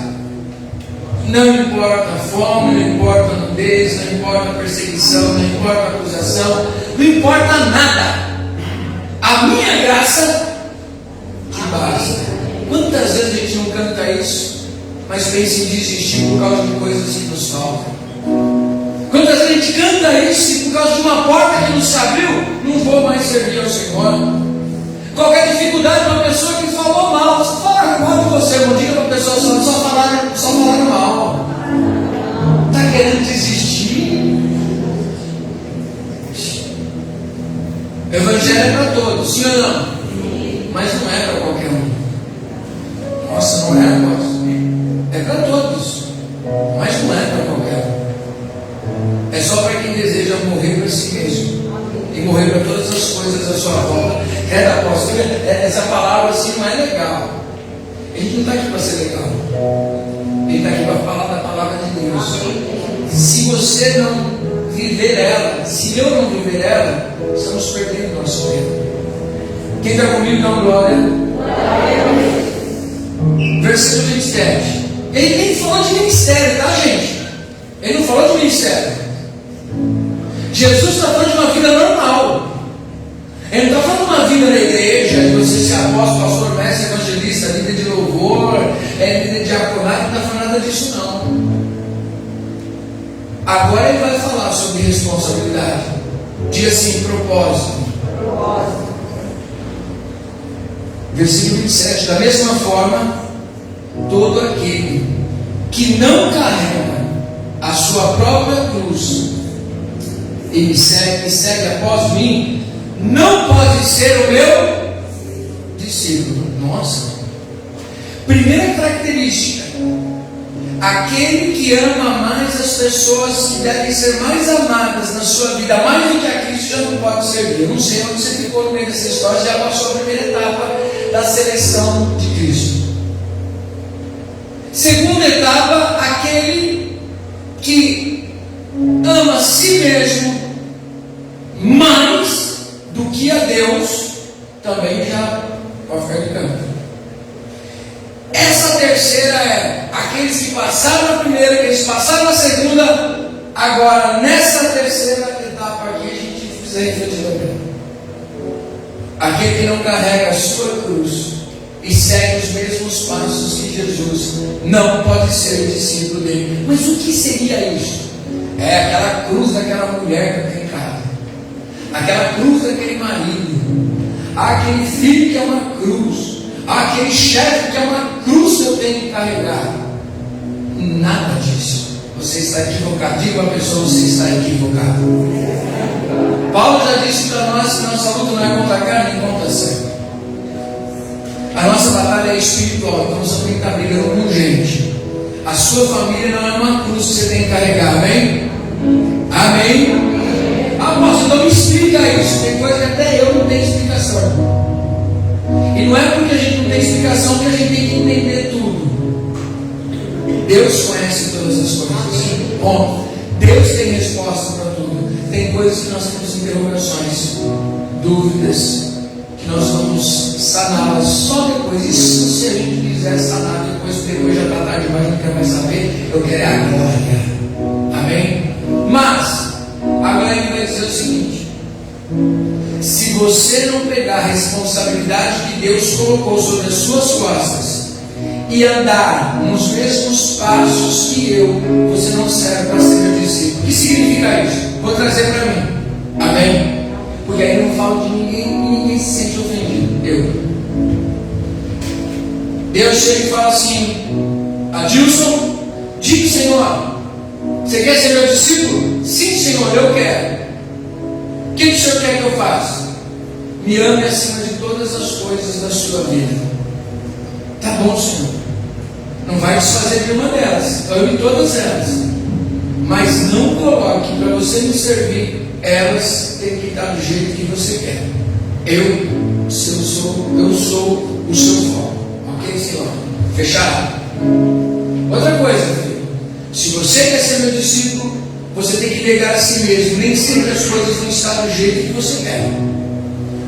Não importa a fome, não importa a nudez, não importa a perseguição, não importa a acusação, não importa nada. A minha graça te basta. Quantas vezes a gente não canta isso, mas pensa em desistir por causa de coisas que nos faltam? Quantas vezes a gente canta isso e por causa de uma porta que nos abriu, não vou mais servir ao Senhor? Qualquer dificuldade, uma pessoa que falou mal, você fala mal de você, não diga para a pessoa só falar mal. Está querendo desistir? O Evangelho é para todos, sim ou não? Mas não é para qualquer um. Nossa, não é, apóstolo? É para todos, mas não é para qualquer um. É só para quem deseja morrer para si mesmo e morrer para todas as coisas à sua volta. Apóstolo, essa palavra assim não é legal. A gente não está aqui para ser legal. Ele está aqui para falar da palavra de Deus. Se você não viver ela, se eu não viver ela, estamos perdendo o nosso tempo. Quem está comigo, dá uma glória. Versículo 27. Ele nem falou de ministério, tá, gente? Ele não falou de ministério. Jesus está falando de uma vida normal. Ele não está falando de uma vida na igreja, de você ser apóstolo, pastor, mestre, evangelista, líder de louvor, líder de diaconato, não está falando nada disso não. Agora ele vai falar sobre responsabilidade. Diz assim, propósito. Versículo 27. Da mesma forma, todo aquele que não carrega a sua própria cruz e me segue após mim, não pode ser o meu discípulo. Nossa. Primeira característica: aquele que ama mais as pessoas que devem ser mais amadas na sua vida, mais do que a Cristo, já não pode servir. Eu não sei onde você ficou no meio dessa história, já passou a primeira etapa da seleção de Cristo. Segunda etapa: aquele que ama a si mesmo mais do que a Deus, também já pode ficar de canto. Essa terceira é aqueles que passaram na primeira, aqueles que passaram na segunda. Agora, nessa terceira etapa aqui, a gente precisa refletir também. Aquele que não carrega a sua cruz e segue os mesmos passos que Jesus, não pode ser discípulo dele. Mas o que seria isso? É aquela cruz daquela mulher que tem casa, aquela cruz daquele marido, aquele filho que é uma cruz, aquele chefe que é uma cruz que eu tenho que carregar. Nada disso. Você está equivocado. Diga a pessoa: você está equivocado. Paulo já disse para nós que nossa luta não é contra a carne nem contra a sangue. A nossa batalha é espiritual. Então você tem que estar brigando com gente. A sua família não é uma cruz que você tem que carregar. Amém? Amém? Apóstolo, então me explica isso. Tem coisa que até eu não tenho explicação. E não é porque a gente não tem explicação que a gente tem que entender tudo. Deus conhece todas as coisas. Bom, Deus tem resposta para tudo. Tem coisas que nós temos interrogações, dúvidas, que nós vamos saná-las só depois. Isso se a gente quiser sanar depois já está tarde demais, não quer mais saber. Eu quero a glória. Amém? Mas agora ele vai dizer o seguinte: se você não pegar a responsabilidade que Deus colocou sobre as suas costas e andar nos mesmos passos que eu, você não serve para ser meu discípulo. O que significa isso? Vou trazer para mim. Amém? Porque aí eu não falo de ninguém e ninguém se sente ofendido. Deus chega e fala assim: Adilson, diga, Senhor, você quer ser meu discípulo? Sim, Senhor, eu quero. O que o Senhor quer que eu faça? me ame acima de todas as coisas da sua vida. Tá bom, Senhor, não vai desfazer de uma delas, ame todas elas, mas não coloque para você me servir, elas têm que estar do jeito que você quer. Eu sou o seu foco. Ok, Senhor? Fechado? Outra coisa, filho, se você quer ser meu discípulo, você tem que negar a si mesmo. Nem sempre as coisas vão estar do jeito que você quer.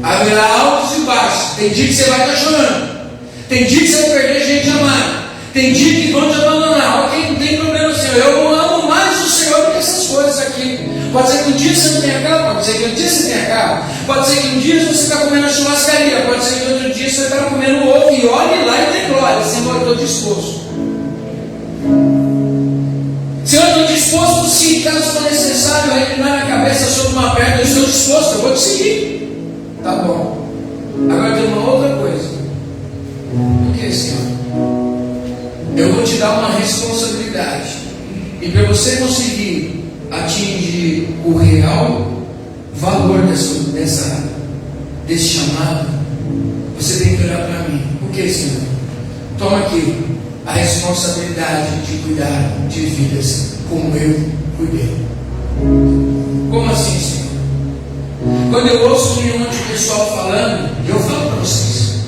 Haverá altos e baixos. Tem dia que você vai estar chorando, tem dia que você vai perder gente amada, tem dia que vão te abandonar. Ok, não tem problema, Senhor, eu amo mais o Senhor do que essas coisas aqui. Pode ser que um dia você não tenha carro, pode ser que um dia você tenha carro, pode ser que um dia você está comendo na churrascaria, pode ser que outro dia você está comendo ovo e olhe lá e dê glória. Senhor, eu estou disposto. Senhor, eu estou disposto, se caso for necessário reclinar minha cabeça sobre uma perna, eu estou disposto, eu vou te seguir. Tá bom. Agora tem uma outra coisa. O que, Senhor? Eu vou te dar uma responsabilidade, e para você conseguir atingir o real valor desse chamado, você tem que olhar para mim. O que, Senhor? Toma aqui a responsabilidade de cuidar de vidas como eu cuidei. Como assim, Senhor? Quando eu ouço um monte de pessoal falando, eu falo para vocês.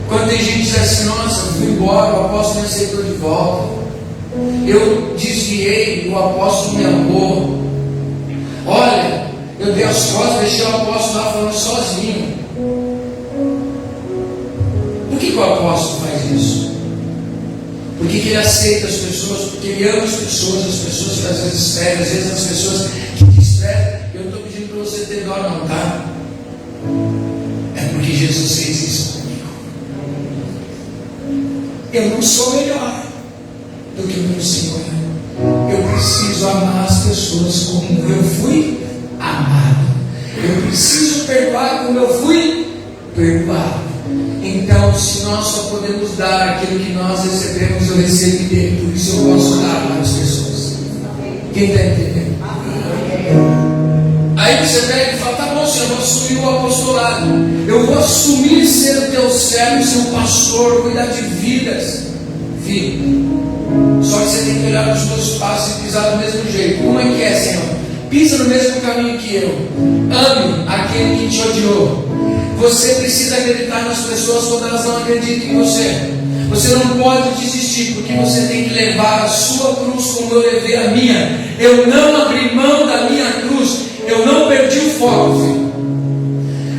Quando tem gente que diz assim, nossa, eu fui embora, o apóstolo me aceitou de volta, eu desviei, o apóstolo me amou, olha, eu dei as costas, deixei o apóstolo lá falando sozinho. Por que o apóstolo faz isso? Por que ele aceita as pessoas? Porque ele ama as pessoas que às vezes ferem, às vezes as pessoas que desprezam. Eu não estou pedindo para você ter dó não, tá? É porque Jesus fez isso comigo. Eu não sou melhor do que o meu Senhor. Eu preciso amar as pessoas como eu fui amado. Eu preciso perdoar como eu fui perdoado. Então, se nós só podemos dar aquilo que nós recebemos, eu recebi dele. Por isso eu posso dar para as pessoas. Quem está entendendo? Aí você pega e fala, tá bom, Senhor, eu vou assumir o apostolado, eu vou assumir ser o teu servo, ser um pastor, cuidar de vidas. Filho, só que você tem que olhar para os teus passos e pisar do mesmo jeito. Como é que é, Senhor? Pisa no mesmo caminho que eu. Ame aquele que te odiou. Você precisa acreditar nas pessoas quando elas não acreditam em você. Você não pode desistir, porque você tem que levar a sua cruz como eu levei a minha. Eu não abri mão da minha cruz. Eu não perdi o foco, filho.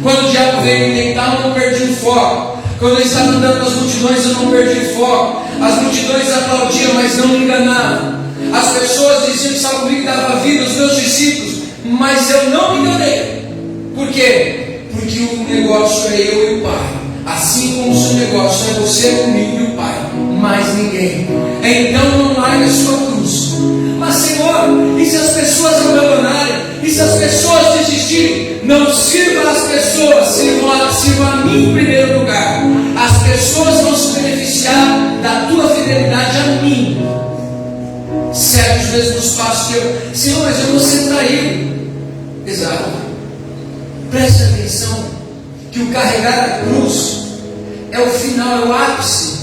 Quando o diabo veio me tentar, eu não perdi o foco. Quando eu estava andando nas multidões, eu não perdi o foco. As multidões aplaudiam, mas não me enganavam. As pessoas diziam que estavam comigo, que dava vida, os meus discípulos, mas eu não me enganei. Por quê? Porque o negócio é eu e o Pai. Assim como o seu negócio é você comigo e o Pai, mais ninguém. Então não largue a sua cruz. Mas, Senhor, e se as pessoas abandonarem? E se as pessoas desistirem? Não sirva as pessoas, sirva a mim em primeiro lugar. As pessoas vão se beneficiar da tua fidelidade a mim. Segue os mesmos passos que eu. Senhor, mas eu vou ser traído. Exato. Preste atenção que o carregar a cruz é o final, é o ápice.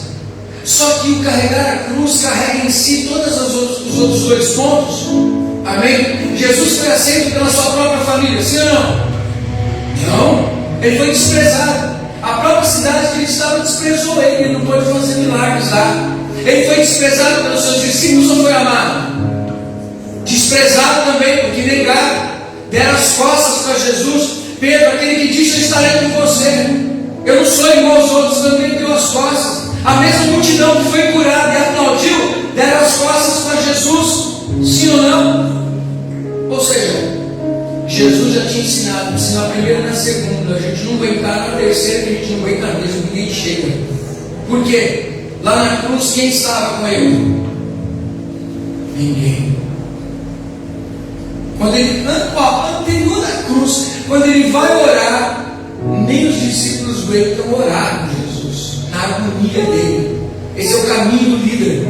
Só que o carregar a cruz carrega em si todos os outros dois pontos. Amém? Jesus foi aceito pela sua própria família, sim ou não? Não. Ele foi desprezado. A própria cidade que ele estava desprezou ele. Ele não pôde fazer milagres lá. Ele foi desprezado pelos seus discípulos ou foi amado? Desprezado também, porque negaram, deram as costas para Jesus. Pedro, aquele que disse, eu estarei com você. Eu não sou igual aos outros, também deu as costas. A mesma multidão que foi curada e aplaudiu, deram as costas para Jesus. Sim ou não? Ou seja, Jesus já tinha ensinado, ensinar primeiro e na segunda. A gente não aguentar na terceira, que a gente não aguenta mesmo, ninguém chega. Por quê? Lá na cruz, quem estava com ele? Ninguém. Quando ele, anterior da cruz, quando ele vai orar, nem os discípulos aguentam orar com Jesus, na agonia dele. Esse é o caminho do líder.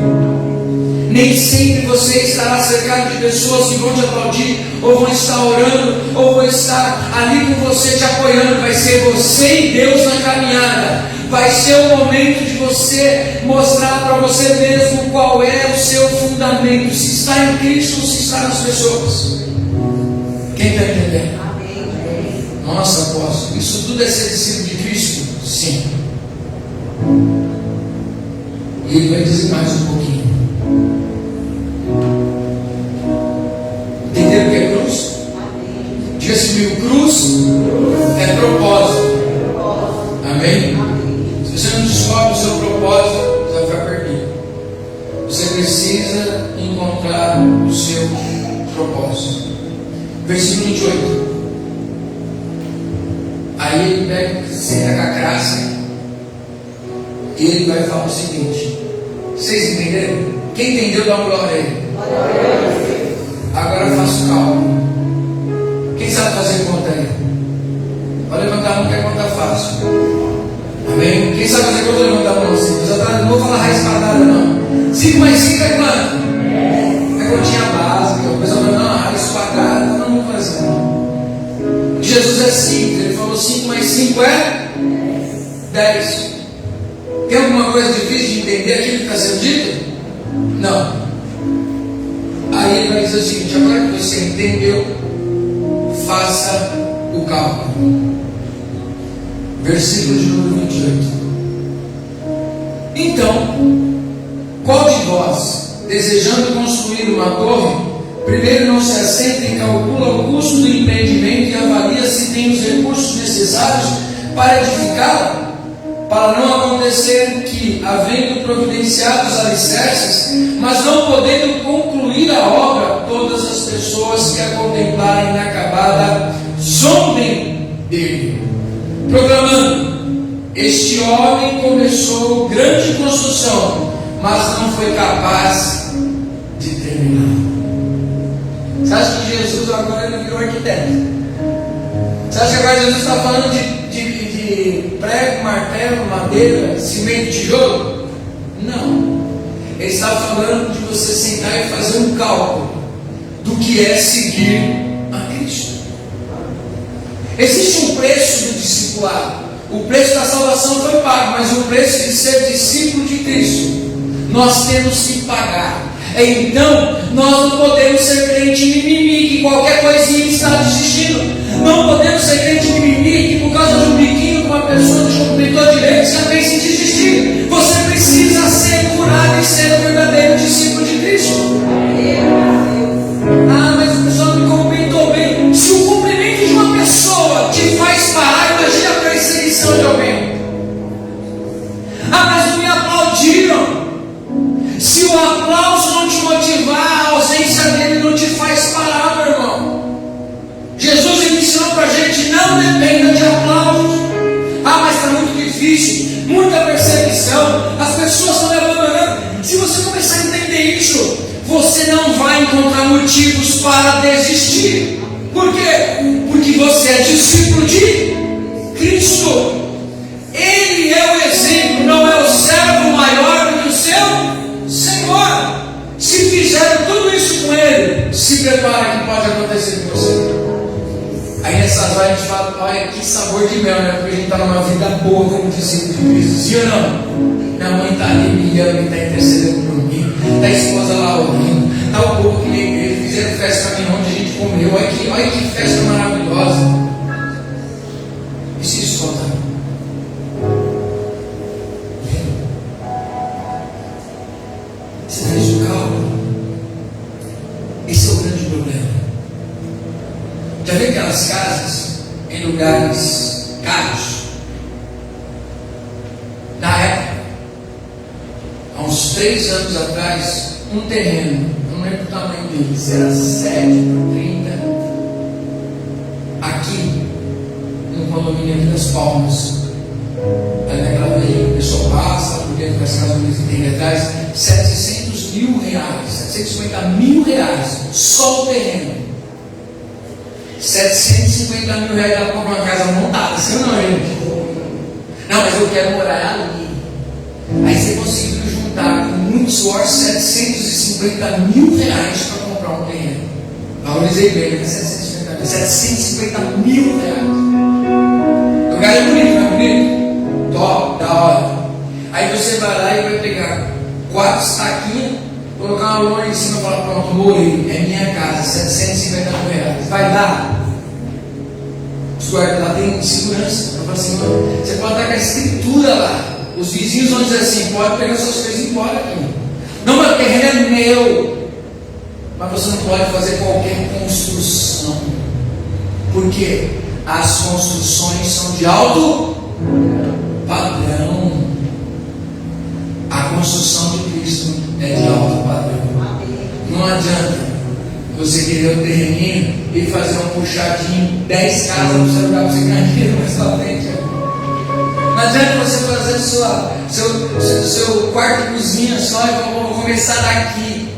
Nem sempre você estará cercado de pessoas que vão te aplaudir, ou vão estar orando, ou vão estar ali com você te apoiando. Vai ser você e Deus na caminhada. Vai ser o momento de você mostrar para você mesmo qual é o seu fundamento, se está em Cristo ou se está nas pessoas. Quem está entendendo? Nossa, apóstolo, isso tudo é ser discípulo de Cristo? Sim. E ele vai dizer mais um pouquinho. Entenderam o que é cruz? Diga-se comigo, cruz é propósito. Amém? Se você não descobre o seu propósito, você vai ficar perdido. Você precisa encontrar o seu propósito. Versículo 28. Aí ele pega, senta com a graça e ele vai falar o seguinte: vocês entenderam? Quem entendeu, dá uma glória a ele. Agora eu faço cálculo. Quem sabe fazer conta aí? Pode levantar a mão que a conta fácil. Amém? Quem sabe fazer conta, levanta a mão assim. Não vou falar raiz quadrada, não. 5 mais 5 é quanto? É continha básica. O pessoal fala, não, raiz quadrada, não vou fazer. Jesus é simples. Ele falou 5 mais 5 é 10. Tem alguma coisa difícil de entender aquilo que está sendo dito? Não. Aí ele vai dizer o seguinte: agora que você entendeu, faça o cálculo. Versículo de número 28. Então, qual de vós, desejando construir uma torre, primeiro não se assenta e calcula o custo do empreendimento e avalia se tem os recursos necessários para edificá-la? Para não acontecer que, havendo providenciado os alicerces, mas não podendo concluir a obra, todas as pessoas que a contemplarem inacabada zombem dele, proclamando: este homem começou grande construção, mas não foi capaz de terminar. Você acha que Jesus agora ele virou arquiteto? Você acha que agora Jesus está falando de prego, martelo, madeira, cimento, tijolo? Não. Ele está falando de você sentar e fazer um cálculo do que é seguir a Cristo. Existe um preço do discipulado. O preço da salvação foi pago, mas o preço de ser discípulo de Cristo nós temos que pagar. Então, nós não podemos ser crente mimimi, que qualquer coisinha está desistindo. Não podemos ser crente mimimi, que por causa de um biquinho que uma pessoa te cumprimentou direito, já pensa em desistir. Você precisa ser curado e ser o verdadeiro discípulo de Cristo. Ah, mas a pessoa me cumprimentou bem. Se o cumprimento de uma pessoa te faz parar, imagina a perseguição de alguém. Ah, mas não me aplaudiram. Se o aplauso não te motivar, a ausência dele não te faz parar, meu irmão. Jesus ensinou para a gente: não dependa de aplausos. Ah, mas está muito difícil, muita perseguição, as pessoas estão me abandonando. Se você começar a entender isso, você não vai encontrar motivos para desistir. Por quê? Porque você é discípulo de Cristo. Ele é o exemplo, não é o servo maior do que o seu Senhor. Se fizeram tudo isso com ele, se prepara que pode acontecer com você. Aí nessas horas a gente fala: olha que sabor de mel, né? Porque a gente está numa vida boa como discípulo de Cristo. Sim ou não? Minha mãe está ali me ama, está intercedendo por mim, está a esposa lá ouvindo, está o povo que na igreja, fizeram festa para mim onde a gente comeu. Olha que festa maravilhosa. E se isso faltar? Você fez o cálculo? Esse é o grande problema. Já viu aquelas casas em lugares caros? Na época, há uns 3 anos atrás, um terreno, eu não lembro o tamanho dele, se era 7 por 30, aqui, no condomínio aqui das Palmas, aí naquela vez o pessoal passa por dentro das casas que tem atrás, 700 mil reais, 750 mil reais, só o terreno. 750 mil reais para comprar uma casa montada, sim ou não, gente? Não, mas eu quero morar ali. Aí você conseguiu juntar com muito suor 750 750 mil reais para comprar um terreno. Valorizei bem, né? 750 mil reais. O lugar é bonito, não é bonito? Top, da hora. Aí você vai lá e vai pegar 4 estaquinhas, colocar uma lona em cima e falar: pronto, morri, é minha casa, 750 mil reais. Vai dar? Os guardas lá têm segurança. Eu falo assim: você pode estar com a escritura lá. Os vizinhos vão dizer assim: pode pegar suas coisas e ir embora aqui. Não, mas o terreno é meu. Mas você não pode fazer qualquer construção. Porque as construções são de alto padrão. A construção de Cristo é de alto padrão. Não adianta você querer um terreninho e fazer um puxadinho, 10 casas no seu lugar para você ganhar dinheiro mais pra frente. Não adianta você fazer seu quarto e cozinha só e falar: vou começar daqui.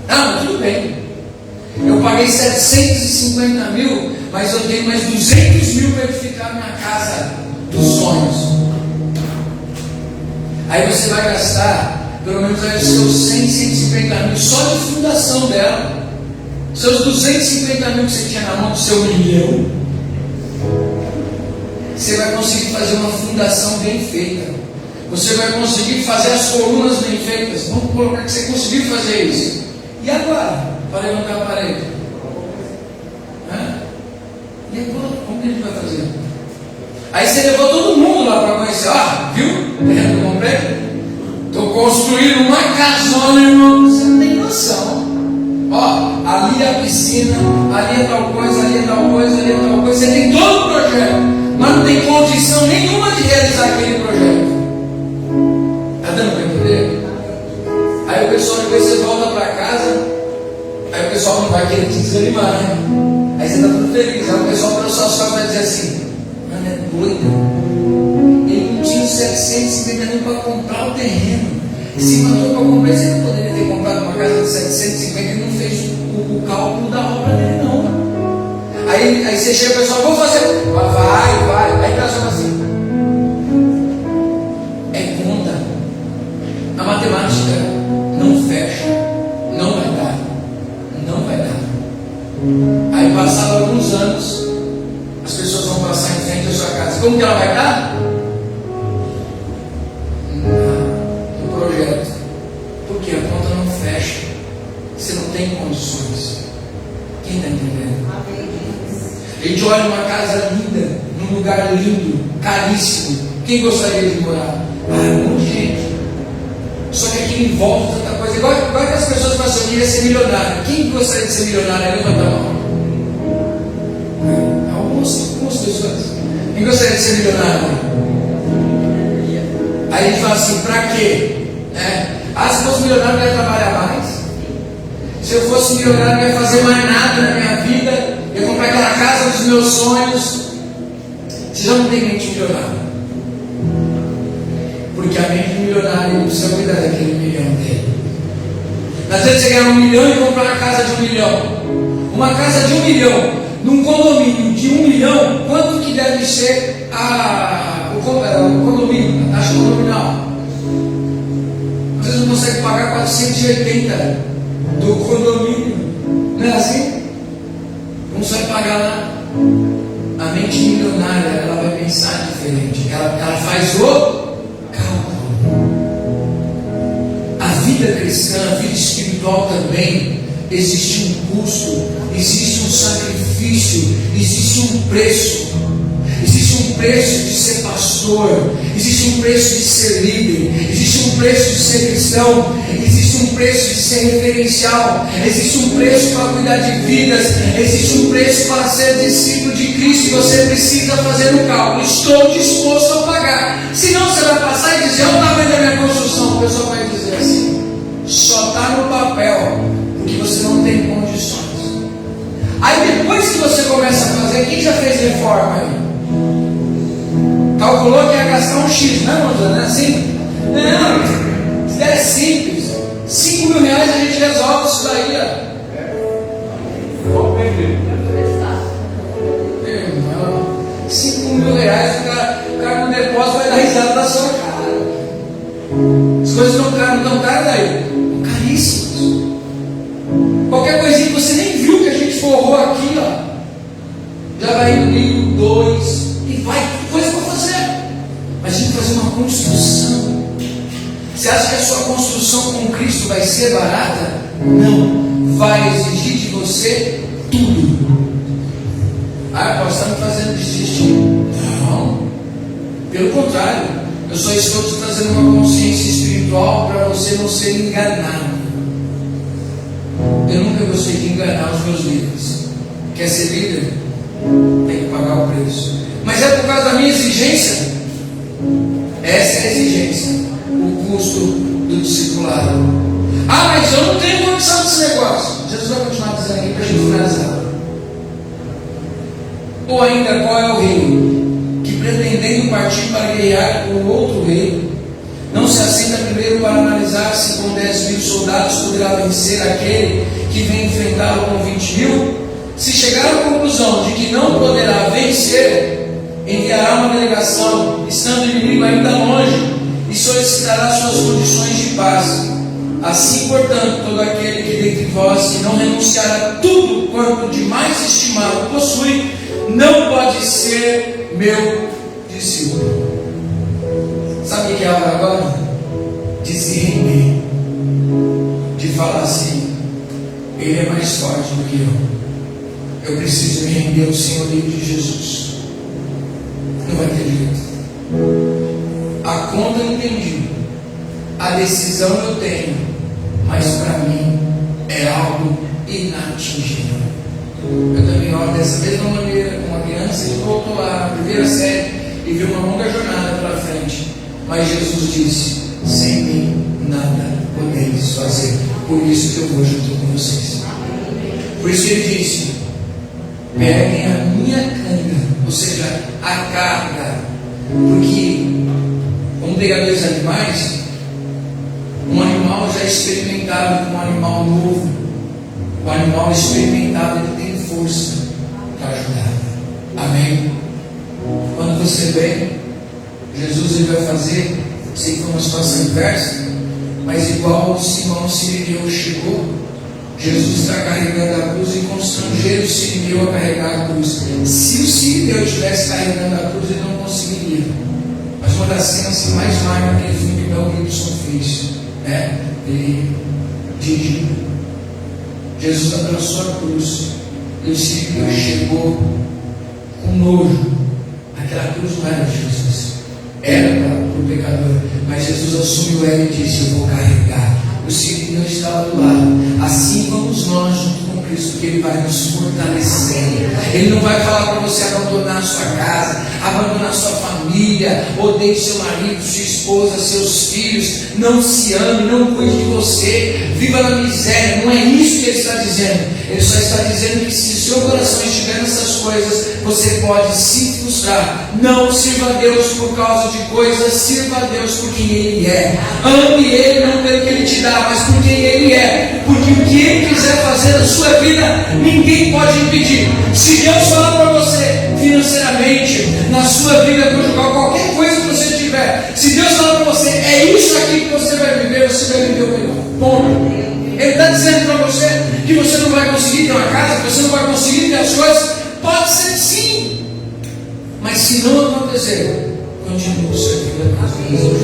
Não, tudo bem. Eu paguei 750 mil, mas eu tenho mais 200 mil para edificar minha casa dos sonhos. Aí você vai gastar pelo menos aí os seus 100, 150 mil só de fundação dela. Seus 250 mil que você tinha na mão do seu milhão, você vai conseguir fazer uma fundação bem feita. Você vai conseguir fazer as colunas bem feitas. Vamos colocar que você conseguiu fazer isso. E agora? Para levantar a parede. E agora? Como que a gente vai fazer? Aí você levou todo mundo lá para conhecer. Viu? Terreno que eu comprei? Estou construindo uma casona, irmão. Você não tem noção. Ali é a piscina, ali é tal coisa, ali é tal coisa, ali é tal coisa. Você tem todo o projeto, mas não tem condição nenhuma de realizar aquele projeto. Está dando para entender? Aí o pessoal, depois você volta para casa, aí o pessoal não vai querer te desanimar, né? Aí você está tudo feliz. Aí o pessoal pelo sua sorte vai dizer assim: mano, é doido. Ele não tinha 750 mil para comprar o terreno. Se matou para comprar, você não poderia ter comprado uma casa de 750 e não fez o cálculo da obra dele, não. Aí você chega e o pessoal: vou fazer. Vai. Aí casou assim. É conta. A matemática não fecha. Não vai dar. Não vai dar. Aí passaram alguns anos, as pessoas vão passar em frente à sua casa. Como que ela vai dar? No projeto. Porque a conta não fecha. Você não tem condições. Quem está entendendo? A gente olha uma casa linda, num lugar lindo, caríssimo. Quem gostaria de morar? Um monte de gente. Só que aqui em volta tanta coisa. Igual que as pessoas falam: eu queria ser milionário. Quem gostaria de ser milionário? Levanta a mão. Algumas pessoas. Quem gostaria de ser milionário? Aí a gente fala assim: pra quê? Se eu fosse milionário, eu ia trabalhar mais. Se eu fosse milionário, eu ia fazer mais nada na minha vida. Eu ia comprar aquela casa dos meus sonhos. Você já não tem mente milionária. Porque a mente milionária precisa cuidar daquele milhão dele. Às vezes você ganha 1 milhão e comprar uma casa de 1 milhão. Uma casa de 1 milhão, num condomínio de 1 milhão, quanto que deve ser o condomínio, a taxa condominal? Às vezes não consegue pagar 480 do condomínio. Não é assim? Não consegue pagar lá. A mente milionária, ela vai pensar diferente. Ela faz o a vida cristã, a vida espiritual também, existe um custo, existe um sacrifício, existe um preço. Existe um preço de ser pastor, existe um preço de ser líder, existe um preço de ser cristão, existe um preço de ser referencial, existe um preço para cuidar de vidas, existe um preço para ser discípulo de Cristo. Você precisa fazer um cálculo: estou disposto a pagar. Senão você vai passar e dizer: olha o tamanho da minha construção. O pessoal vai dizer assim: só está no papel, porque você não tem condições. Aí depois que você começa a fazer, quem já fez reforma aí? Calculou que ia gastar um X, não é, Monza? Não é assim? Não, isso é simples. 5 mil reais a gente resolve isso daí, Irmão, 5 mil reais, o cara no depósito vai dar risada da sua cara. As coisas não estão caras daí. Caríssimo. amigo, 2, e vai, tem coisa para fazer. Mas tem que fazer uma construção. Você acha que a sua construção com Cristo vai ser barata? Não. Vai exigir de você tudo. Ah, está me fazendo desistir. Não. Pelo contrário, eu só estou te trazendo uma consciência espiritual para você não ser enganado. Eu nunca gostei de enganar os meus líderes. Quer ser líder? Tem que pagar o preço. Mas é por causa da minha exigência? Essa é a exigência. O custo do discipulado. Ah, mas eu não tenho condição desse negócio. Jesus vai continuar dizendo aqui para a gente finalizar. Ou ainda, qual é o rei que, pretendendo partir para guerrear com outro rei, não se assenta primeiro para analisar se com 10.000 soldados poderá vencer aquele que vem enfrentá-lo com 20.000? Se chegar à conclusão de que não poderá vencer, enviará uma delegação, estando o inimigo ainda longe, e solicitará suas condições de paz. Assim, portanto, todo aquele que dentre vós que não renunciar a tudo quanto de mais estimado possui, não pode ser meu discípulo. Sabe o que é a hora agora? De se render, de falar assim: Ele é mais forte do que eu preciso me render ao senhorio de Jesus. Não vai ter jeito. A conta eu entendi, a decisão eu tenho, mas para mim é algo inatingível. Eu também olho dessa mesma maneira com uma criança que voltou lá na primeira série e viu uma longa jornada pela frente. Mas Jesus disse: sem mim nada podeis fazer. Por isso que eu vou junto com vocês. Por isso que ele disse: peguem a minha canga, ou seja, a carga. Porque, vamos pegar 2 animais, um animal já experimentado com um animal novo. O animal experimentado, ele tem força para ajudar. Amém? Quando você vem, Jesus ele vai fazer, sei que foi uma situação inversa, mas igual o Simão Sirineu chegou, Jesus está carregando a cruz e constrangeu o Sirineu a carregar a cruz. Se o Sirineu estivesse carregando a cruz, ele não conseguiria. Mas uma das cenas que mais marca aquele filme que o Mel Gibson fez, né? Ele dirigiu. Jesus abraçou a cruz e o Sirineu chegou com nojo. Aquela cruz não era de Jesus, era para o pecador, mas Jesus assumiu ela e disse: eu vou carregar. O Sirineu estava do lado. Assim vamos nós junto com Cristo, que Ele vai nos fortalecer. Ele não vai falar para você abandonar a sua casa, abandonar a sua família, odeie seu marido, sua esposa, seus filhos, não se ame, não cuide de você, viva na miséria. Não é isso que Ele está dizendo. Ele só está dizendo que se o seu coração estiver nessas coisas, você pode se frustrar. Não sirva a Deus por causa de coisas, sirva a Deus por quem Ele é. Ame Ele não pelo que Ele te dá, mas por quem Ele é. Porque o que Ele quiser fazer na sua vida, ninguém pode impedir. Se Deus falar para você financeiramente, na sua vida conjugal, qualquer coisa que você tiver, se Deus falar para você, é isso aqui que você vai viver o melhor. Ponto. Ele está dizendo para você que você não vai conseguir ter uma casa, que você não vai conseguir ter as coisas. Pode ser sim, mas se não acontecer, continue servindo a Deus.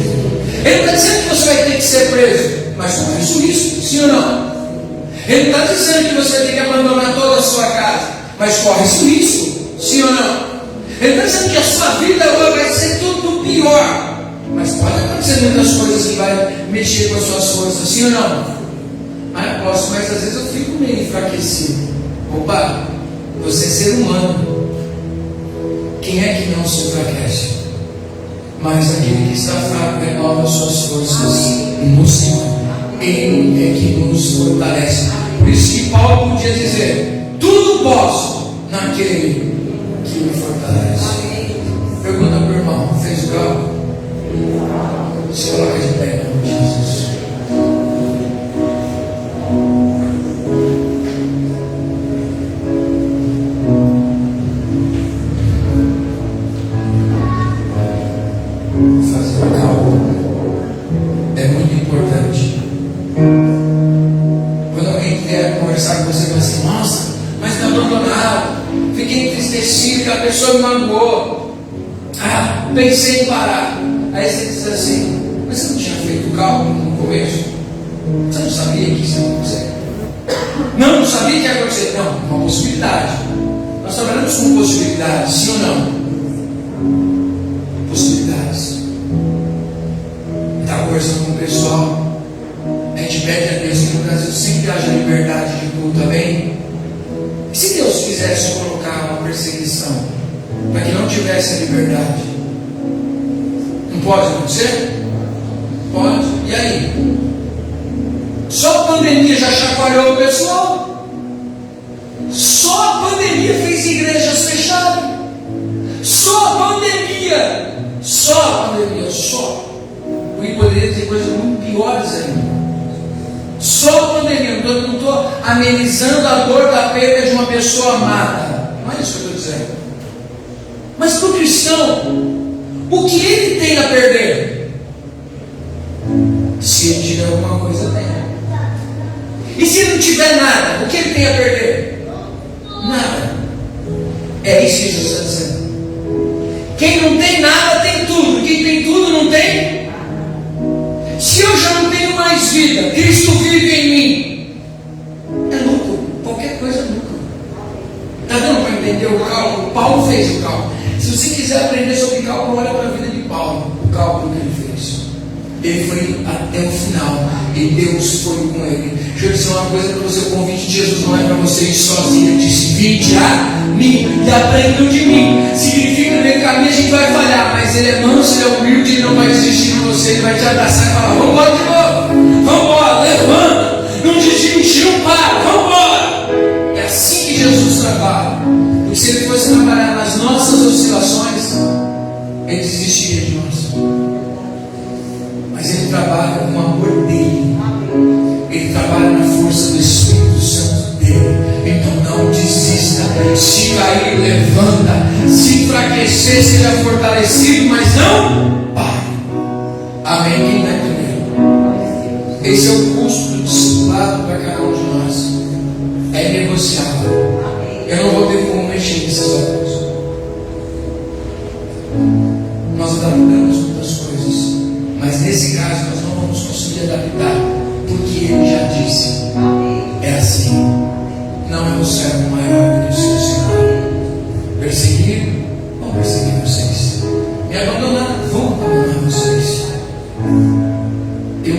Ele está dizendo que você vai ter que ser preso, mas corre isso risco, sim ou não? Ele está dizendo que você tem que abandonar toda a sua casa, mas corre isso risco, sim ou não? Ele está dizendo que a sua vida agora vai ser tudo pior, mas pode acontecer muitas coisas que vai mexer com as suas forças, sim ou não? Mas às vezes eu fico meio enfraquecido. Opa, você é ser humano. Quem é que não se enfraquece? Mas aquele que está fraco renova suas forças no Senhor. Ele é que nos fortalece. Por isso que Paulo podia dizer: tudo posso naquele que me fortalece. Pergunta para o irmão: fez o cálculo? Se coloca de pé, em nome de Jesus. Fazer o cálculo é muito importante. Quando alguém vier conversar com você, vai assim: nossa, mas me abandonaram, fiquei fiquei entristecido, que a pessoa me magoou. Pensei em parar. Aí você diz assim: mas você não tinha feito cálculo no começo? Você não sabia que isso ia acontecer? Não sabia que ia acontecer. Não, uma possibilidade. Nós trabalhamos com possibilidades, sim ou não? Possibilidades. Estava conversando com o pessoal. A gente pede a Deus que no Brasil sempre haja liberdade de culto, amém? E se Deus quisesse colocar uma perseguição para que não tivesse a liberdade? Não pode acontecer? Pode. E aí? Só a pandemia já chacoalhou o pessoal? Só a pandemia fez igrejas fecharem? Só a pandemia? Só. Porque poderia ter coisas muito piores ainda. Só a pandemia. Não estou amenizando a dor da perda de uma pessoa amada. Não é isso que eu estou dizendo. Mas para o cristão, o que ele tem a perder? Se ele tiver alguma coisa, tem. E se ele não tiver nada, o que ele tem a perder? Nada. É isso que Jesus está dizendo. Quem não tem nada tem tudo. Quem tem tudo não tem. Se eu já não tenho mais vida, Cristo vive em mim, é lucro. Qualquer coisa é lucro. Está dando para entender o cálculo? Paulo fez o cálculo. Se você quiser aprender sobre cálculo, olha para a vida de Paulo, o cálculo que ele fez. Ele foi até o final e Deus foi com ele. Deixa eu dizer uma coisa para você: o convite de Jesus não é para você ir sozinho. Ele disse: vinde a mim e aprendam de mim. Significa que no meio do caminho a gente vai falhar, mas ele é manso, ele é humilde, ele não vai desistir de você, ele vai te abraçar e falar: vamos embora de novo, vamos embora, levanta, não desiste, não para, vamos embora. É assim que Jesus trabalha. Porque se ele fosse trabalhar nas nossas oscilações, ele desistiria de nós. Mas ele trabalha com o amor dele. Ele trabalha na força do Espírito Santo dele. Então não desista. Se cair, levanta. Se enfraquecer, seja fortalecido, mas não pare. Amém? Quem está entendendo? Esse é o custo do discipulado para cada um de nós. É negociável. Eu não vou ter como mexer nesses olhos. Nós adaptamos muitas coisas, mas nesse caso nós não vamos conseguir adaptar, porque ele já disse: é assim. Não é o servo maior que o seu Senhor. Perseguir, vão perseguir vocês. Me abandonar, vão abandonar vocês. Eu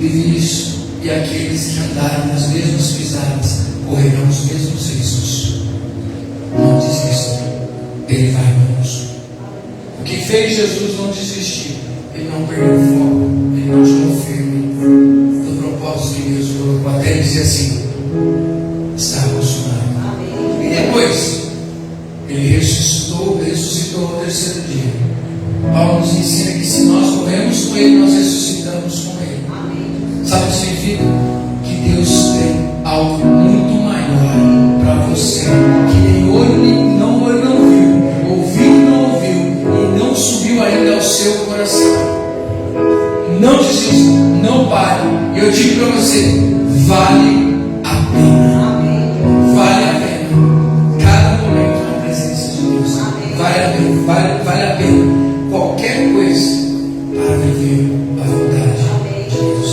vivi isso, e aqueles que andaram nas mesmas pisadas correrão os mesmos riscos. Não desista, ele vai conosco. O que fez Jesus não desistir? Ele não perdeu o foco, ele não tirou firme do propósito que Deus colocou, até dizer assim: está consumado. E depois, ele ressuscitou ao terceiro dia. Paulo nos ensina que se nós morremos com ele, nós ressuscitamos com ele. Sabe o que significa? Que Deus tem algo muito maior para você, que nem olho não viu, ouvido não ouviu, e não subiu ainda ao seu coração. Não desista, não pare. E eu digo para você: vale a pena. Vale a pena. Cada momento na presença de Deus. Vale a pena. Vale a pena. Qualquer coisa para viver a vontade de Deus.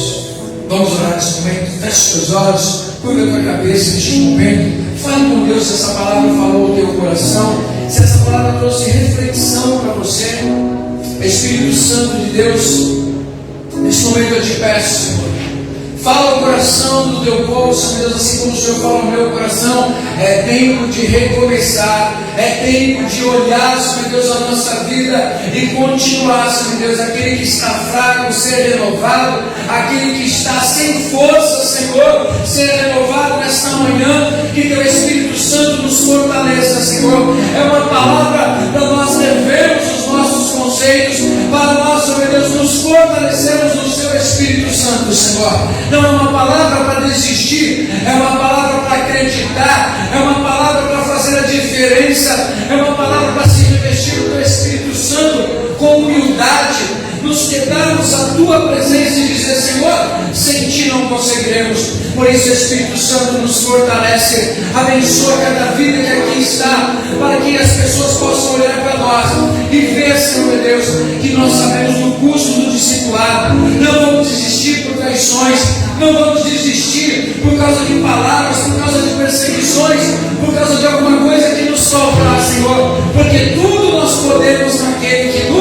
Vamos orar nesse momento. Feche seus olhos, curva a tua cabeça neste momento. Fale com Deus se essa palavra falou ao teu coração, se essa palavra trouxe reflexão para você. Espírito Santo de Deus, neste momento eu te peço, Senhor, fala ao coração do teu povo, Senhor Deus, assim como o Senhor fala ao meu coração. É tempo de recomeçar, é tempo de olhar, Senhor Deus, a nossa vida e continuar, Senhor Deus. Aquele que está fraco ser renovado, aquele que está sem força, Senhor, ser renovado nesta manhã. Que teu Espírito Santo nos fortaleça, Senhor. É uma palavra para nós revermos os nossos conceitos, para nós, Senhor Deus, nos fortalecermos no seu Espírito Santo, Senhor. Não é uma palavra para desistir, é uma palavra para acreditar, é uma palavra para fazer a diferença, é uma palavra para se revestir do teu Espírito Santo com humildade, nos quedarmos a tua presença e dizer: Senhor, Sem Ti não conseguiremos. Por isso, Espírito Santo, nos fortalece, abençoa cada vida que aqui está, para que as pessoas possam olhar para nós e ver, Senhor Deus, que nós sabemos do custo do discipulado. Não vamos desistir por traições, não vamos desistir por causa de palavras, por causa de perseguições, por causa de alguma coisa que nos faltará, Senhor, porque tudo nós podemos naquele que